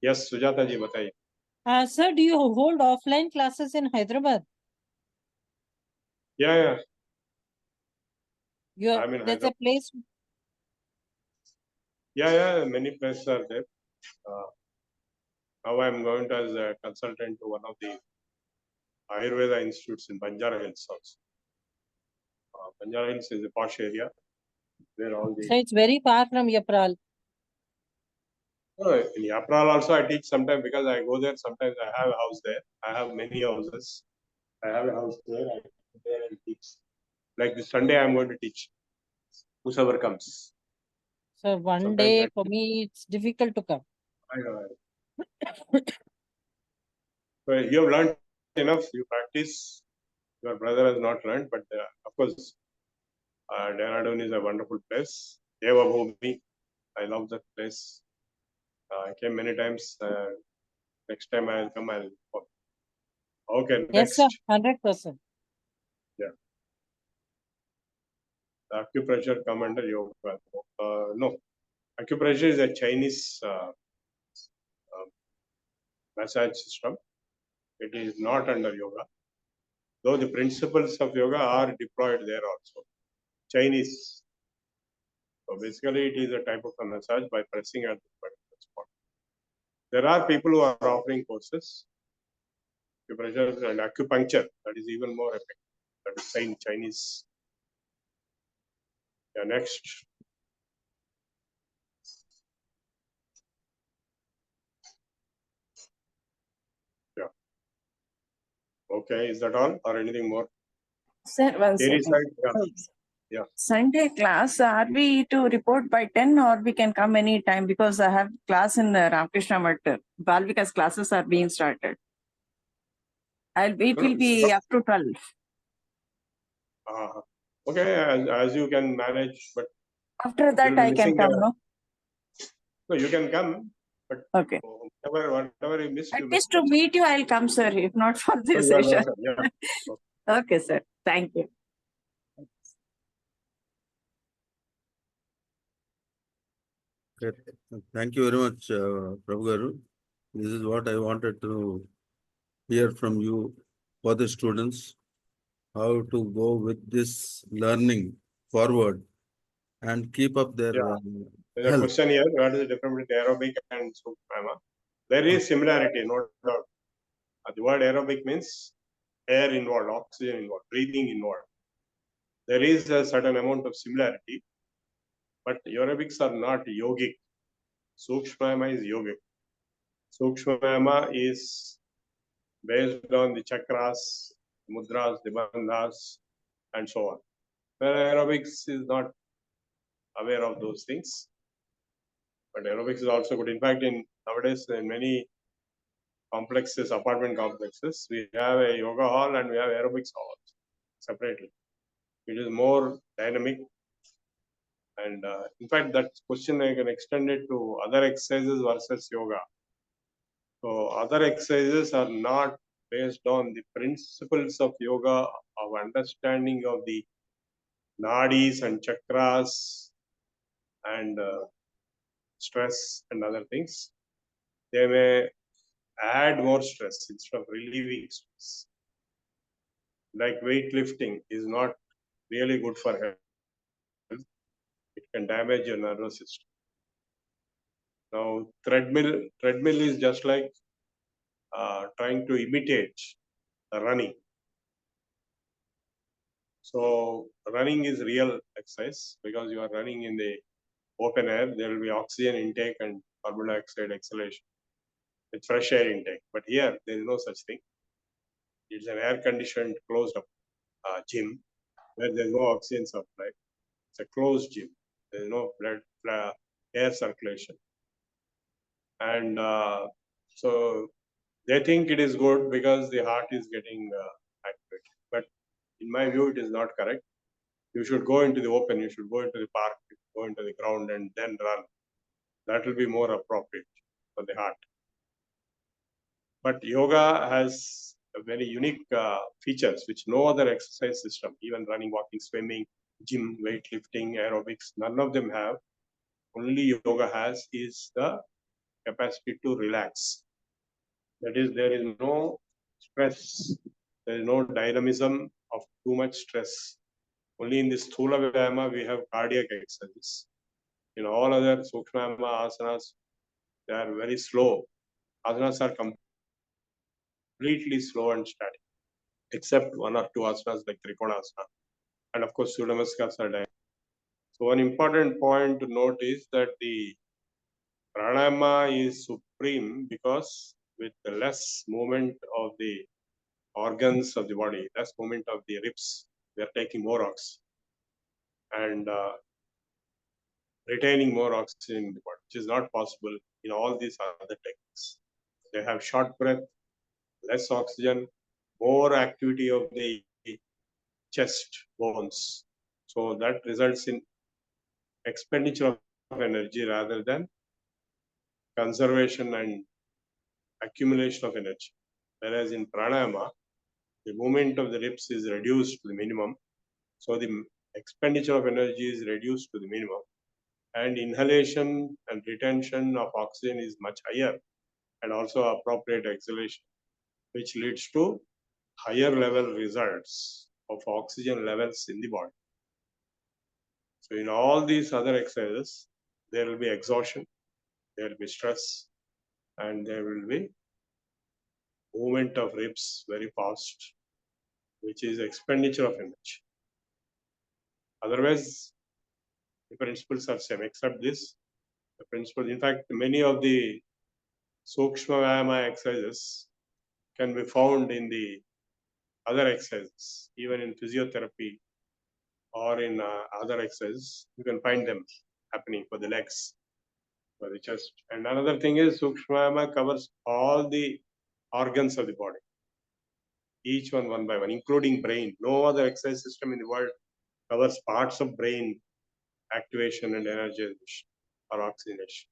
Yes, Sujata ji, bataiye. Sir, do you hold offline classes in Hyderabad? Yeah. I'm in There's a Hyderabad. place. Yeah, many places are there. Now I'm going to as a consultant to one of the Ayurveda institutes in Banjara Hills also. Banjara Hills is a posh area where all the... So it's very far from Yapral. In Yapral also I teach sometimes because I go there. Sometimes I have a house there. I have many houses. I have a house there. I go there and teach. Like this Sunday I'm going to teach. Whosoever comes. So one Sometimes day I for me it's difficult to come. I know. So you have learned enough. You practice. Your brother has not learned, but of course, Dehradun is a wonderful place. Deva Bhumi, I love that place. I came many times. Next time I'll come. Okay, Yes, sir, next. 100%. Yeah. The acupressure come under yoga. No, acupressure is a Chinese massage system. It is not under yoga. Though the principles of yoga are deployed there also. Chinese. So basically, it is a type of a massage by pressing at the particular spot. There are people who are offering courses, acupressure and acupuncture. That is even more effective. That is Chinese. Yeah, next. Yeah. Okay, is that all or anything more? Sir, one Theory second. side, yeah. Yeah. Sunday class, are we to report by 10 or we can come anytime? Because I have class in Ramakrishna Math. Balvika's classes are being started. It will be up to 12. Okay, as you can manage, but after that I can come, no? No, you can come, but okay. Whatever you missed, At least to meet you, I'll come, sir, if not for this you are session. welcome. Yeah. Okay, sir. Thank you. Okay. Thank you very much, Prabhu Garu. This is what I wanted to hear from you for the students, how to go with this learning forward and keep up their There's a health. question here, what is the difference between aerobic and Sukshma? There is similarity, no doubt. The word aerobic means air involved, oxygen involved, breathing involved. There is a certain amount of similarity, but aerobics are not yogic. Sukshma is yogic. Sukshma is based on the chakras, mudras, bandhas, and so on. Where aerobics is not aware of those things. But aerobics is also good. In fact, nowadays in many complexes, apartment complexes, we have a yoga hall and we have aerobics hall separately. It is more dynamic. And in fact, that question I can extend it to other exercises versus yoga. So other exercises are not based on the principles of yoga, of understanding of the nadis and chakras and stress and other things. They may add more stress instead of relieving stress. Like weightlifting is not really good for health. It can damage your nervous system. Now, treadmill is just like trying to imitate running. So running is real exercise because you are running in the open air. There will be oxygen intake and carbon dioxide exhalation with fresh air intake. But here there is no such thing. It's an air conditioned closed up gym where there is no oxygen supply. It's a closed gym. There is no air circulation. And so they think it is good because the heart is getting activated. But in my view, it is not correct. You should go into the open, you should go into the park, go into the ground and then run. That will be more appropriate for the heart. But yoga has a very unique features which no other exercise system, even running, walking, swimming, gym, weightlifting, aerobics, none of them have. Only yoga has is the capacity to relax. That is, there is no stress, there is no dynamism of too much stress. Only in this Sthula Vyayama we have cardiac exercises. In all other Sukshma asanas, they are very slow. Asanas are completely slow and static, except one or two asanas like Trikonasana. And of course, Surya Namaskars are dynamic. So one important point to note is that the pranayama is supreme because with the less movement of the organs of the body, less movement of the ribs, they are taking more oxygen and retaining more oxygen in the body, which is not possible in all these other techniques. They have short breath, less oxygen, more activity of the chest bones. So that results in expenditure of energy rather than conservation and accumulation of energy. Whereas in pranayama, the movement of the ribs is reduced to the minimum. So the expenditure of energy is reduced to the minimum. And inhalation and retention of oxygen is much higher and also appropriate exhalation, which leads to higher level results of oxygen levels in the body. So in all these other exercises, there will be exhaustion, there will be stress, and there will be movement of ribs very fast, which is expenditure of energy. Otherwise, the principles are same, except this. The principles, in fact, many of the Sukshma Vyayama exercises can be found in the other exercises, even in physiotherapy or in other exercises. You can find them happening for the legs, for the chest. And another thing is Sukshma Vyayama covers all the organs of the body, each one by one, including brain. No other exercise system in the world covers parts of brain activation and energization or oxygenation.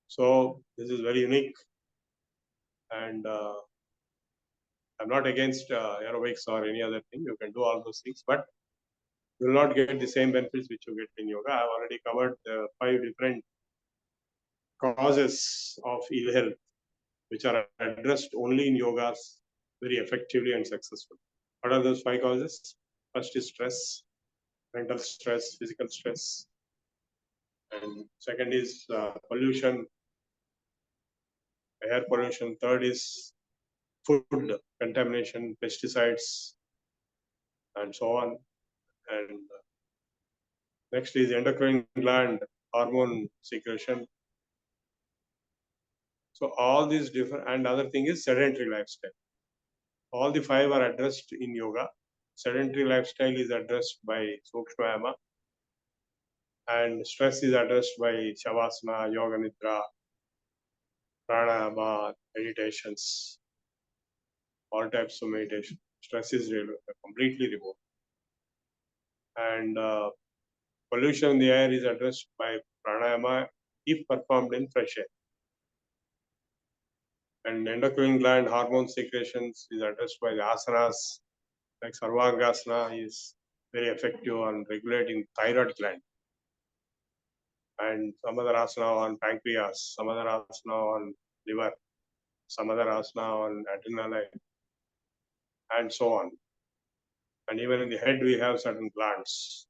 So this is very unique, and I'm not against aerobics or any other thing. You can do all those things, but you will not get the same benefits which you get in yoga. I've already covered the 5 different causes of ill health, which are addressed only in yogas very effectively and successfully. What are those 5 causes? First is stress, mental stress, physical stress. And second is pollution, air pollution. Third is food contamination, pesticides, and so on. And next is endocrine gland hormone secretion. So all these different, and other thing is sedentary lifestyle. All the 5 are addressed in yoga. Sedentary lifestyle is addressed by Sukshma, and stress is addressed by Shavasana, Yoga Nidra, Pranayama, meditations, all types of meditation. Stress is completely removed. And pollution in the air is addressed by Pranayama if performed in fresh air. And endocrine gland hormone secretions is addressed by the asanas, like Sarvangasana is very effective on regulating thyroid gland. And some other asana on pancreas, some other asana on liver, some other asana on adrenaline, and so on. And even in the head, we have certain glands,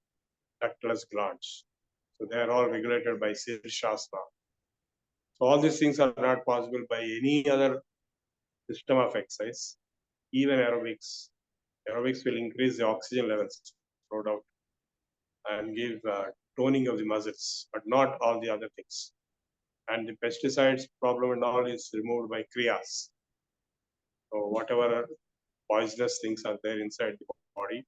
ductless glands. So they are all regulated by Shirshasana. So all these things are not possible by any other system of exercise, even aerobics. Aerobics will increase the oxygen levels, no doubt, and give toning of the muscles, but not all the other things. And the pesticides problem and all is removed by kriyas. So whatever poisonous things are there inside the body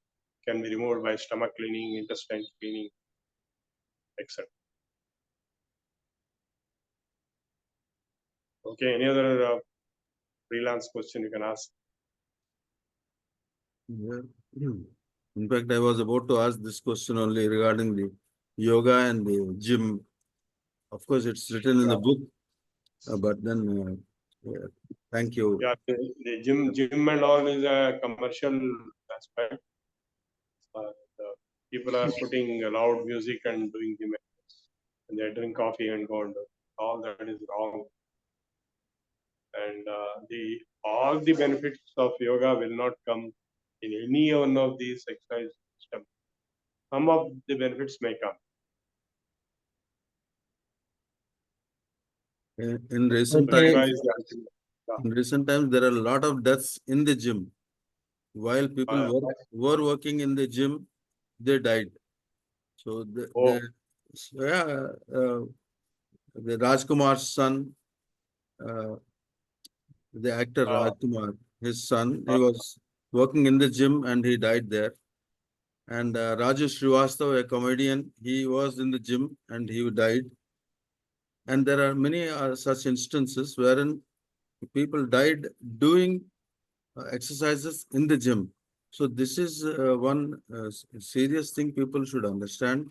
can be removed by stomach cleaning, intestine cleaning, etc. Okay, any other freelance question you can ask? Yeah. In fact, I was about to ask this question only regarding the yoga and the gym. Of course, it's written in the book, but then, yeah, thank you. Yeah, the gym and all is a commercial aspect. The people are putting loud music and doing gym, and they drink coffee and go and do. All that is wrong. And all the benefits of yoga will not come in any one of these exercise systems. Some of the benefits may come. In recent So yoga times, is the ultimate. in recent times, there are a lot of deaths in the gym. While people were working in the gym, they died. So the Rajkumar's son, the actor Rajkumar, his son, he was working in the gym and he died there. And Raju Srivastava, a comedian, he was in the gym and he died. And there are many such instances wherein people died doing exercises in the gym. So this is one serious thing people should understand,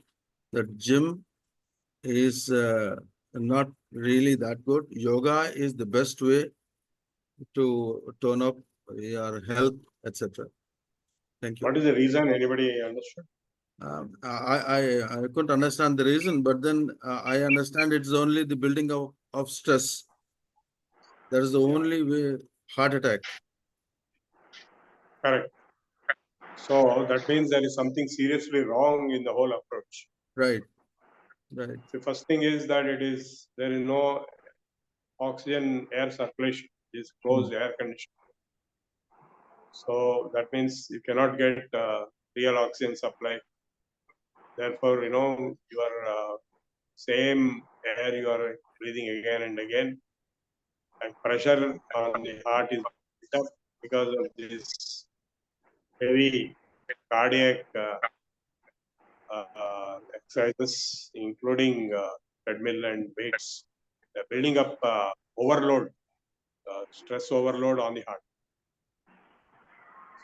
that gym is not really that good. Yoga is the best way to tone up your health, etc. Thank you. What is the reason? Anybody understood? I couldn't understand the reason, but then I understand it's only the building of stress. That is the only way. Heart attack. Correct. So that means there is something seriously wrong in the whole approach. Right. Right. The first thing is that there is no oxygen air circulation. It is closed air conditioning. So that means you cannot get real oxygen supply. Therefore, your same air you are breathing again and again, and pressure on the heart is built up because of this heavy cardiac exercises, including treadmill and weights. They're building up overload, stress overload on the heart.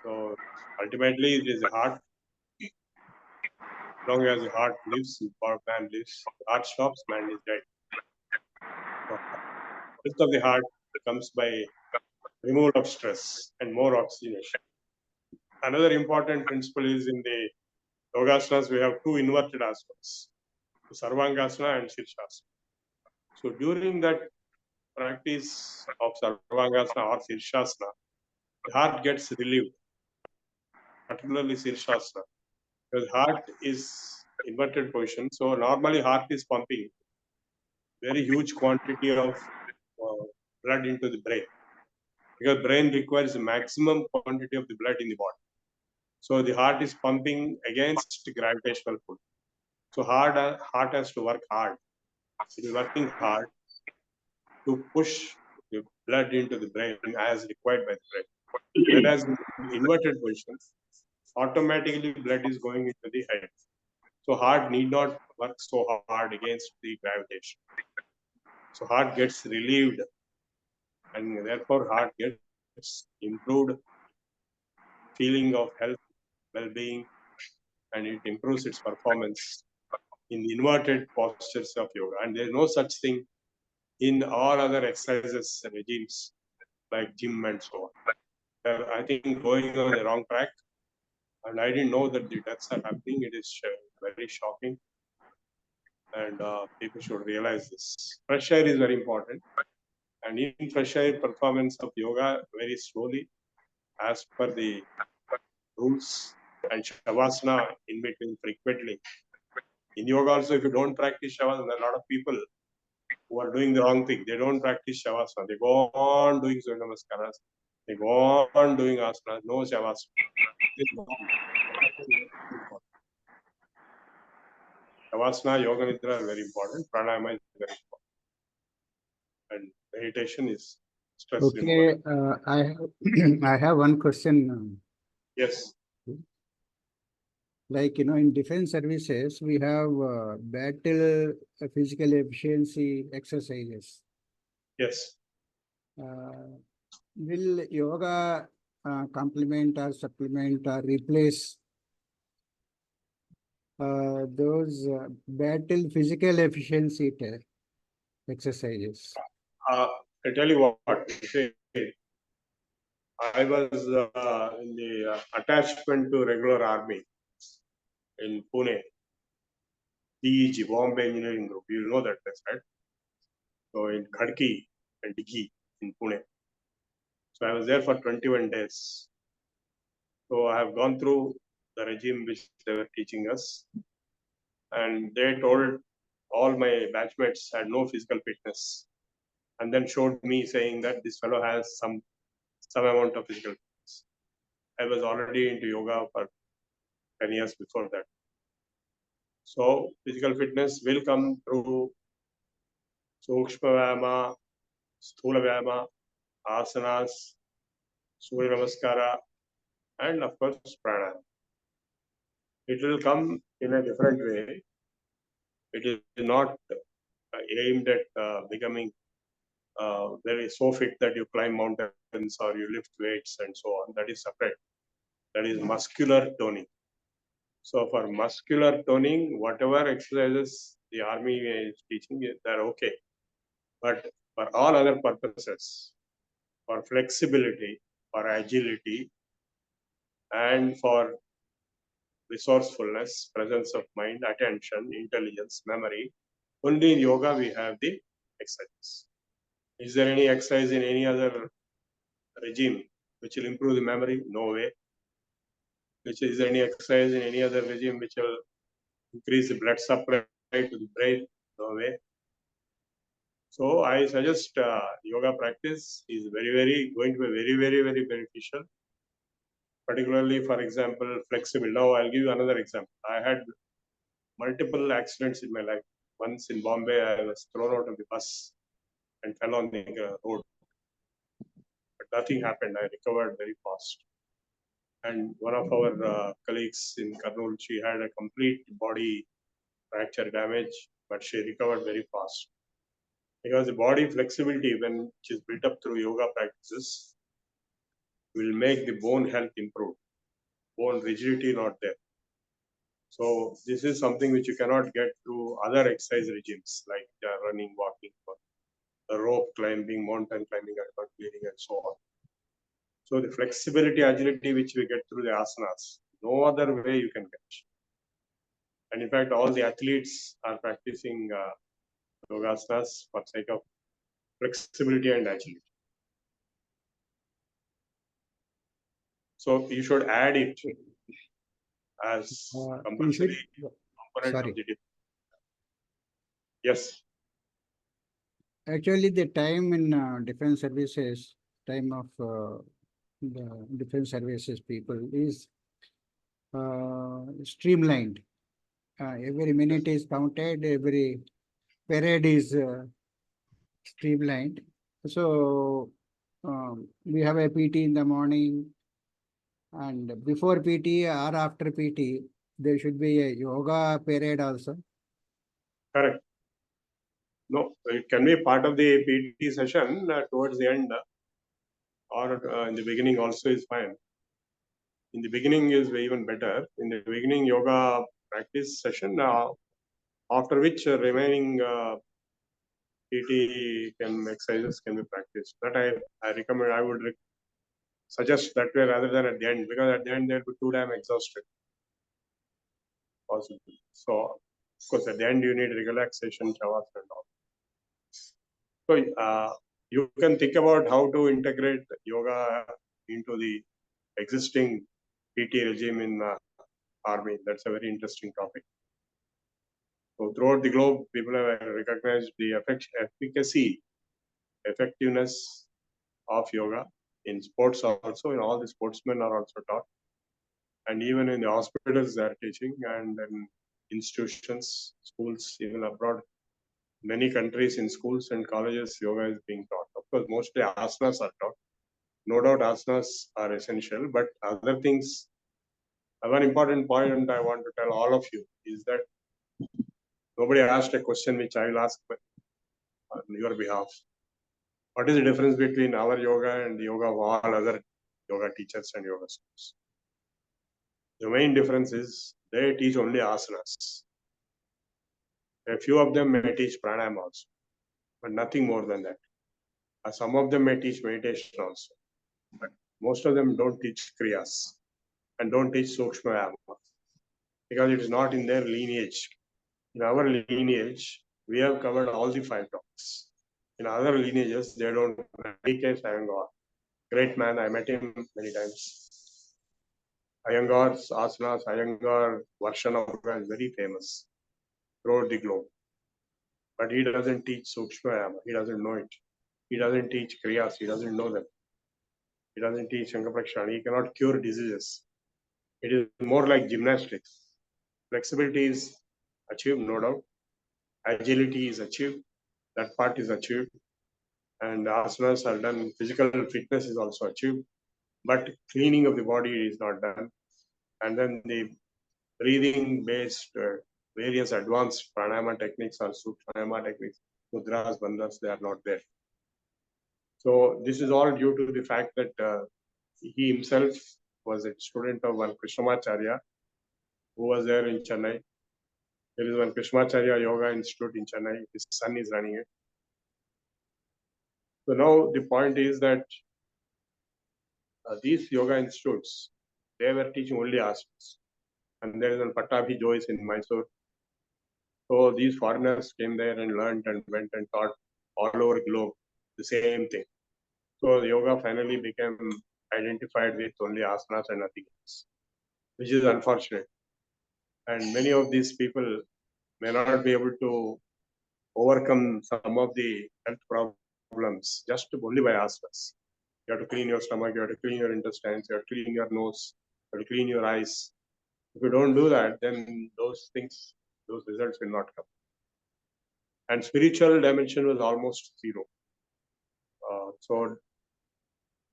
So ultimately, it is the heart. As long as the heart lives, man lives. The heart stops, man is dead. So, health of the heart comes by removal of stress and more oxygenation. Another important principle is in the yogasanas, we have two inverted asanas, Sarvangasana and Shirshasana. So during that practice of Sarvangasana or Shirshasana, the heart gets relieved, particularly Shirshasana, because heart is inverted position. So normally heart is pumping very huge quantity of blood into the brain, because brain requires the maximum quantity of the blood in the body. So the heart is pumping against gravitational pull. So heart has to work hard. It is working hard to push the blood into the brain as required by the brain. Whereas in inverted positions, automatically blood is going into the head. So heart need not work so hard against the gravitation. So heart gets relieved, and therefore heart gets improved feeling of health, well-being, and it improves its performance in the inverted postures of yoga. And there is no such thing in all other exercises and regimes like gym and so on. They're, I think, going on the wrong track. And I didn't know that the deaths are happening. It is very shocking. And people should realize this. Fresh air is very important. And in fresh air, performance of yoga very slowly, as per the rules and Shavasana in between frequently. In yoga also, if you don't practice Shavasana, there are a lot of people who are doing the wrong thing. They don't practice Shavasana. They go on doing Surya Namaskaras. They go on doing asanas, no Shavasana. This is wrong. Shavasana, Yoga Nidra are very important. Pranayama is very important. And meditation is stress Okay, I have, I have one question. Yes. Like, in defense services, we have battle physical efficiency exercises. Yes. Will yoga complement or supplement or replace those battle physical efficiency exercises? I tell you what, see, I was in the attachment to regular army in Pune, DEG, Bombay Engineering Group. You know that place, right? So in Khadki and Dighi in Pune. So I was there for 21 days. So I have gone through the regime which they were teaching us. And they told all my batchmates had no physical fitness. And then showed me saying that this fellow has some amount of physical fitness. I was already into yoga for 10 years before that. So physical fitness will come through Sukshma Vyayama, Sthula Vyayama, Asanas, Surya Namaskara, and of course Pranayama. It will come in a different way. It is not aimed at becoming very so fit that you climb mountains or you lift weights and so on. That is separate. That is muscular toning. So for muscular toning, whatever exercises the army is teaching, they're okay. But for all other purposes, for flexibility, for agility, and for resourcefulness, presence of mind, attention, intelligence, memory, only in yoga we have the exercises. Is there any exercise in any other regime which will improve the memory? No way. Is there any exercise in any other regime which will increase the blood supply to the brain? No way. So I suggest yoga practice is going to be very beneficial. Particularly, for example, flexible. Now I'll give you another example. I had multiple accidents in my life. Once in Bombay, I was thrown out of the bus and fell on the road. But nothing happened. I recovered very fast. And one of our colleagues in Kurnool, she had a complete body fracture damage, but she recovered very fast. Because the body flexibility, when it is built up through yoga practices, will make the bone health improve. Bone rigidity not there. So this is something which you cannot get through other exercise regimes like running, walking, rope climbing, mountain climbing, cleaning, and so on. So the flexibility, agility which we get through the asanas, no other way you can get. And in fact, all the athletes are practicing yogasanas for sake of flexibility and agility. So you should add it as compulsory component sorry. of the discipline. Yes. Actually, the time in defense services, time of the defense services people is streamlined. Every minute is counted, every period is streamlined. So we have a PT in the morning, and before PT or after PT, there should be a yoga period also. Correct. No, it can be part of the PT session towards the end or in the beginning also is fine. In the beginning is even better. In the beginning yoga practice session, after which remaining PT exercises can be practiced. That I recommend. I would suggest that way rather than at the end, because at the end they'll be too damn exhausted. Possibly. So of course at the end you need relaxation, shavas and all. So you can think about how to integrate yoga into the existing PT regime in army. That's a very interesting topic. So throughout the globe, people have recognized the efficacy, effectiveness of yoga in sports also. In all the sportsmen are also taught, and even in the hospitals they are teaching, and in institutions, schools, even abroad, many countries in schools and colleges, yoga is being taught. Of course, mostly asanas are taught. No doubt asanas are essential, but other things. One important point I want to tell all of you is that nobody asked a question which I will ask on your behalf. What is the difference between our yoga and the yoga of all other yoga teachers and yoga schools? The main difference is they teach only asanas. A few of them may teach pranayama also, but nothing more than that. Some of them may teach meditation also, but most of them don't teach kriyas and don't teach sukshma yama because it is not in their lineage. In our lineage, we have covered all the 5 topics. In other lineages, they don't. D.K. Iyengar, great man, I met him many times. Iyengar's asanas, Iyengar version of yoga is very famous throughout the globe. But he doesn't teach sukshma yama, he doesn't know it. He doesn't teach kriyas, he doesn't know them. He doesn't teach Shankaprakshan, he cannot cure diseases. It is more like gymnastics. Flexibility is achieved, no doubt. Agility is achieved, that part is achieved. And asanas are done, physical fitness is also achieved. But cleaning of the body is not done. And then the breathing based various advanced pranayama techniques or sukshma techniques, mudras, bandhas, they are not there. So this is all due to the fact that he himself was a student of one Krishnamacharya who was there in Chennai. There is one Krishnamacharya Yoga Institute in Chennai. His son is running it. So now the point is that these yoga institutes, they were teaching only asanas. And there is one Pattabhi Jois in Mysore. So these foreigners came there and learned and went and taught all over globe the same thing. So the yoga finally became identified with only asanas and nothing else, which is unfortunate. And many of these people may not be able to overcome some of the health problems just only by asanas. You have to clean your stomach, you have to clean your intestines, you have to clean your nose, you have to clean your eyes. If you don't do that, then those things, those results will not come. And spiritual dimension was almost zero. So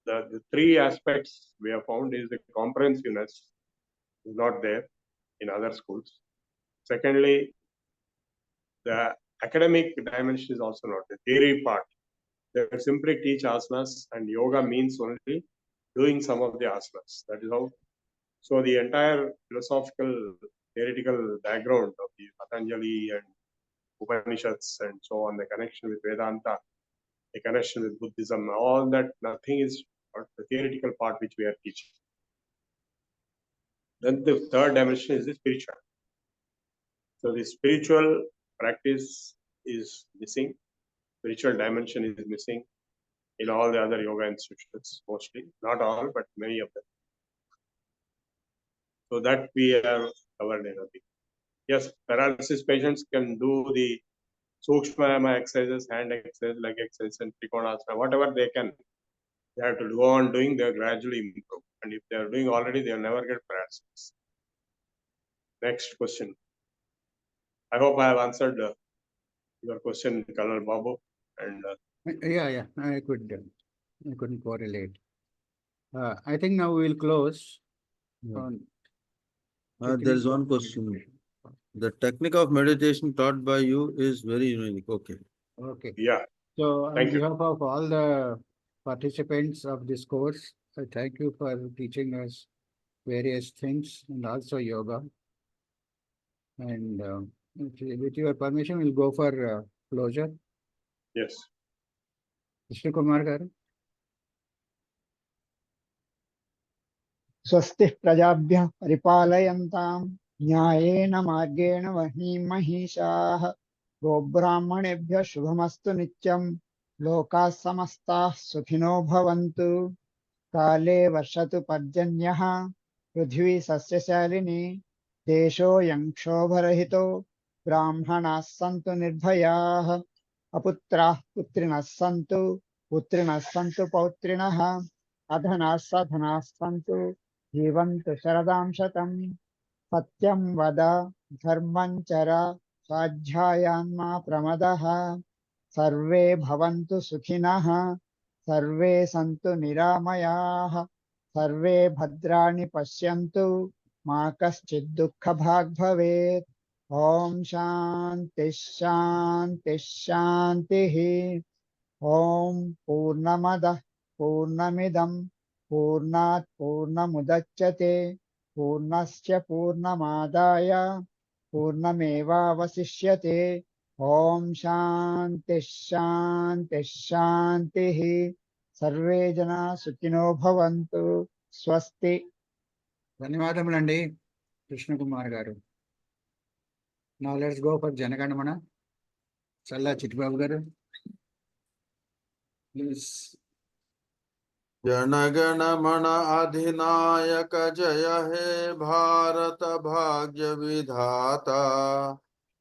the 3 aspects we have found is the comprehensiveness is not there in other schools. Secondly, the academic dimension is also not the theory part. They simply teach asanas, and yoga means only doing some of the asanas. That is how. So the entire philosophical, theoretical background of the Patanjali and Upanishads and so on, the connection with Vedanta, the connection with Buddhism, all that, nothing is the theoretical part which we are teaching. Then the third dimension is the spiritual. So the spiritual practice is missing. Spiritual dimension is missing in all the other yoga institutions, mostly. Not all, but many of them. So that we have covered in a bit. Yes, paralysis patients can do the sukshma exercises, hand exercise, leg exercise, and trikonasana, whatever they can. They have to go on doing, they gradually improve. And if they are doing already, they will never get paralysis. Next question. I hope I have answered your question, Colonel Babu. And Yeah, I couldn't correlate. I think now we will close. Yeah. On There is one question. The technique of meditation taught by you is very unique. Okay. Okay. yeah, So on Thank you. behalf of all the participants of this course, I thank you for teaching us various things and also yoga. And with your permission, we'll go for closure. yes. Mr. Kumar garu. स्वस्तिः प्रजाभ्यः परिपालयन्तां न्यायेन मार्गेण महिषाः गोब्राह्मणेभ्यः शुभमस्तु नित्यं लोकाः समस्ताः सुखिनो भवन्तु काले वर्षतु पर्जन्यः पृथ्वी सस्यशालिनी देशोऽयं क्षोभरहितो ब्राह्मणाः सन्तु निर्भयाः अपुत्राः पुत्रिणः सन्तु पुत्रिणः सन्तु पौत्रिणः अधनाः सधनाः सन्तु जीवन्तु शरदां शतम् सत्यं वद धर्मं चर स्वाध्यायान्मा प्रमदः सर्वे भवन्तु सुखिनः सर्वे सन्तु निरामयाः सर्वे भद्राणि पश्यन्तु मा कश्चित् दुःखभाग् भवेत् ॐ शान्ति शान्ति शान्तिः ॐ पूर्णमदः पूर्णमिदं पूर्णात् पूर्णमुदच्यते पूर्णस्य पूर्णमादाय पूर्णमेवावशिष्यते ॐ शान्ति शान्ति शान्तिः सर्वे जना सुखिनो भवन्तु स्वस्ति ధన్యవాదములండి కృష్ణకుమార్ గారు. Now let's go for Jana Gana Mana. చల్లా చిట్టిబాబు గారు. Please. जनगण मन अधिनायक जय हे भारत भाग्य विधाता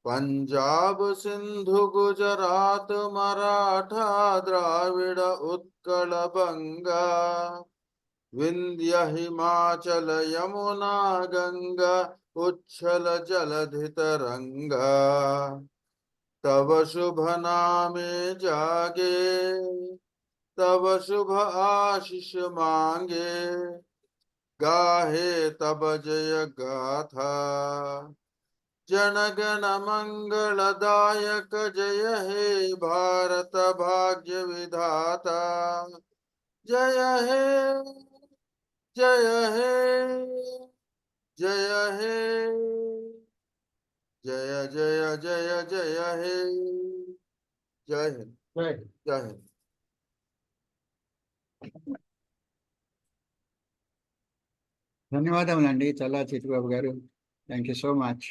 पंजाब सिंधु गुजरात मराठा द्राविड़ उत्कल बंगा विंध्य हिमाचल यमुना गंगा उच्छल जलधि तरंगा तव शुभ नामे जागे तब शुभ आशीष मांगे गाहे तब जय गाथा जनगण मंगलदायक जय हे भारत भाग्य विधाता जय हे जय हे जय हे जय जय जय जय हे जय हिंद Right. जय हिंद. ధన్యవాదములండి చల్లా చిట్టిబాబు గారు. Thank you so much.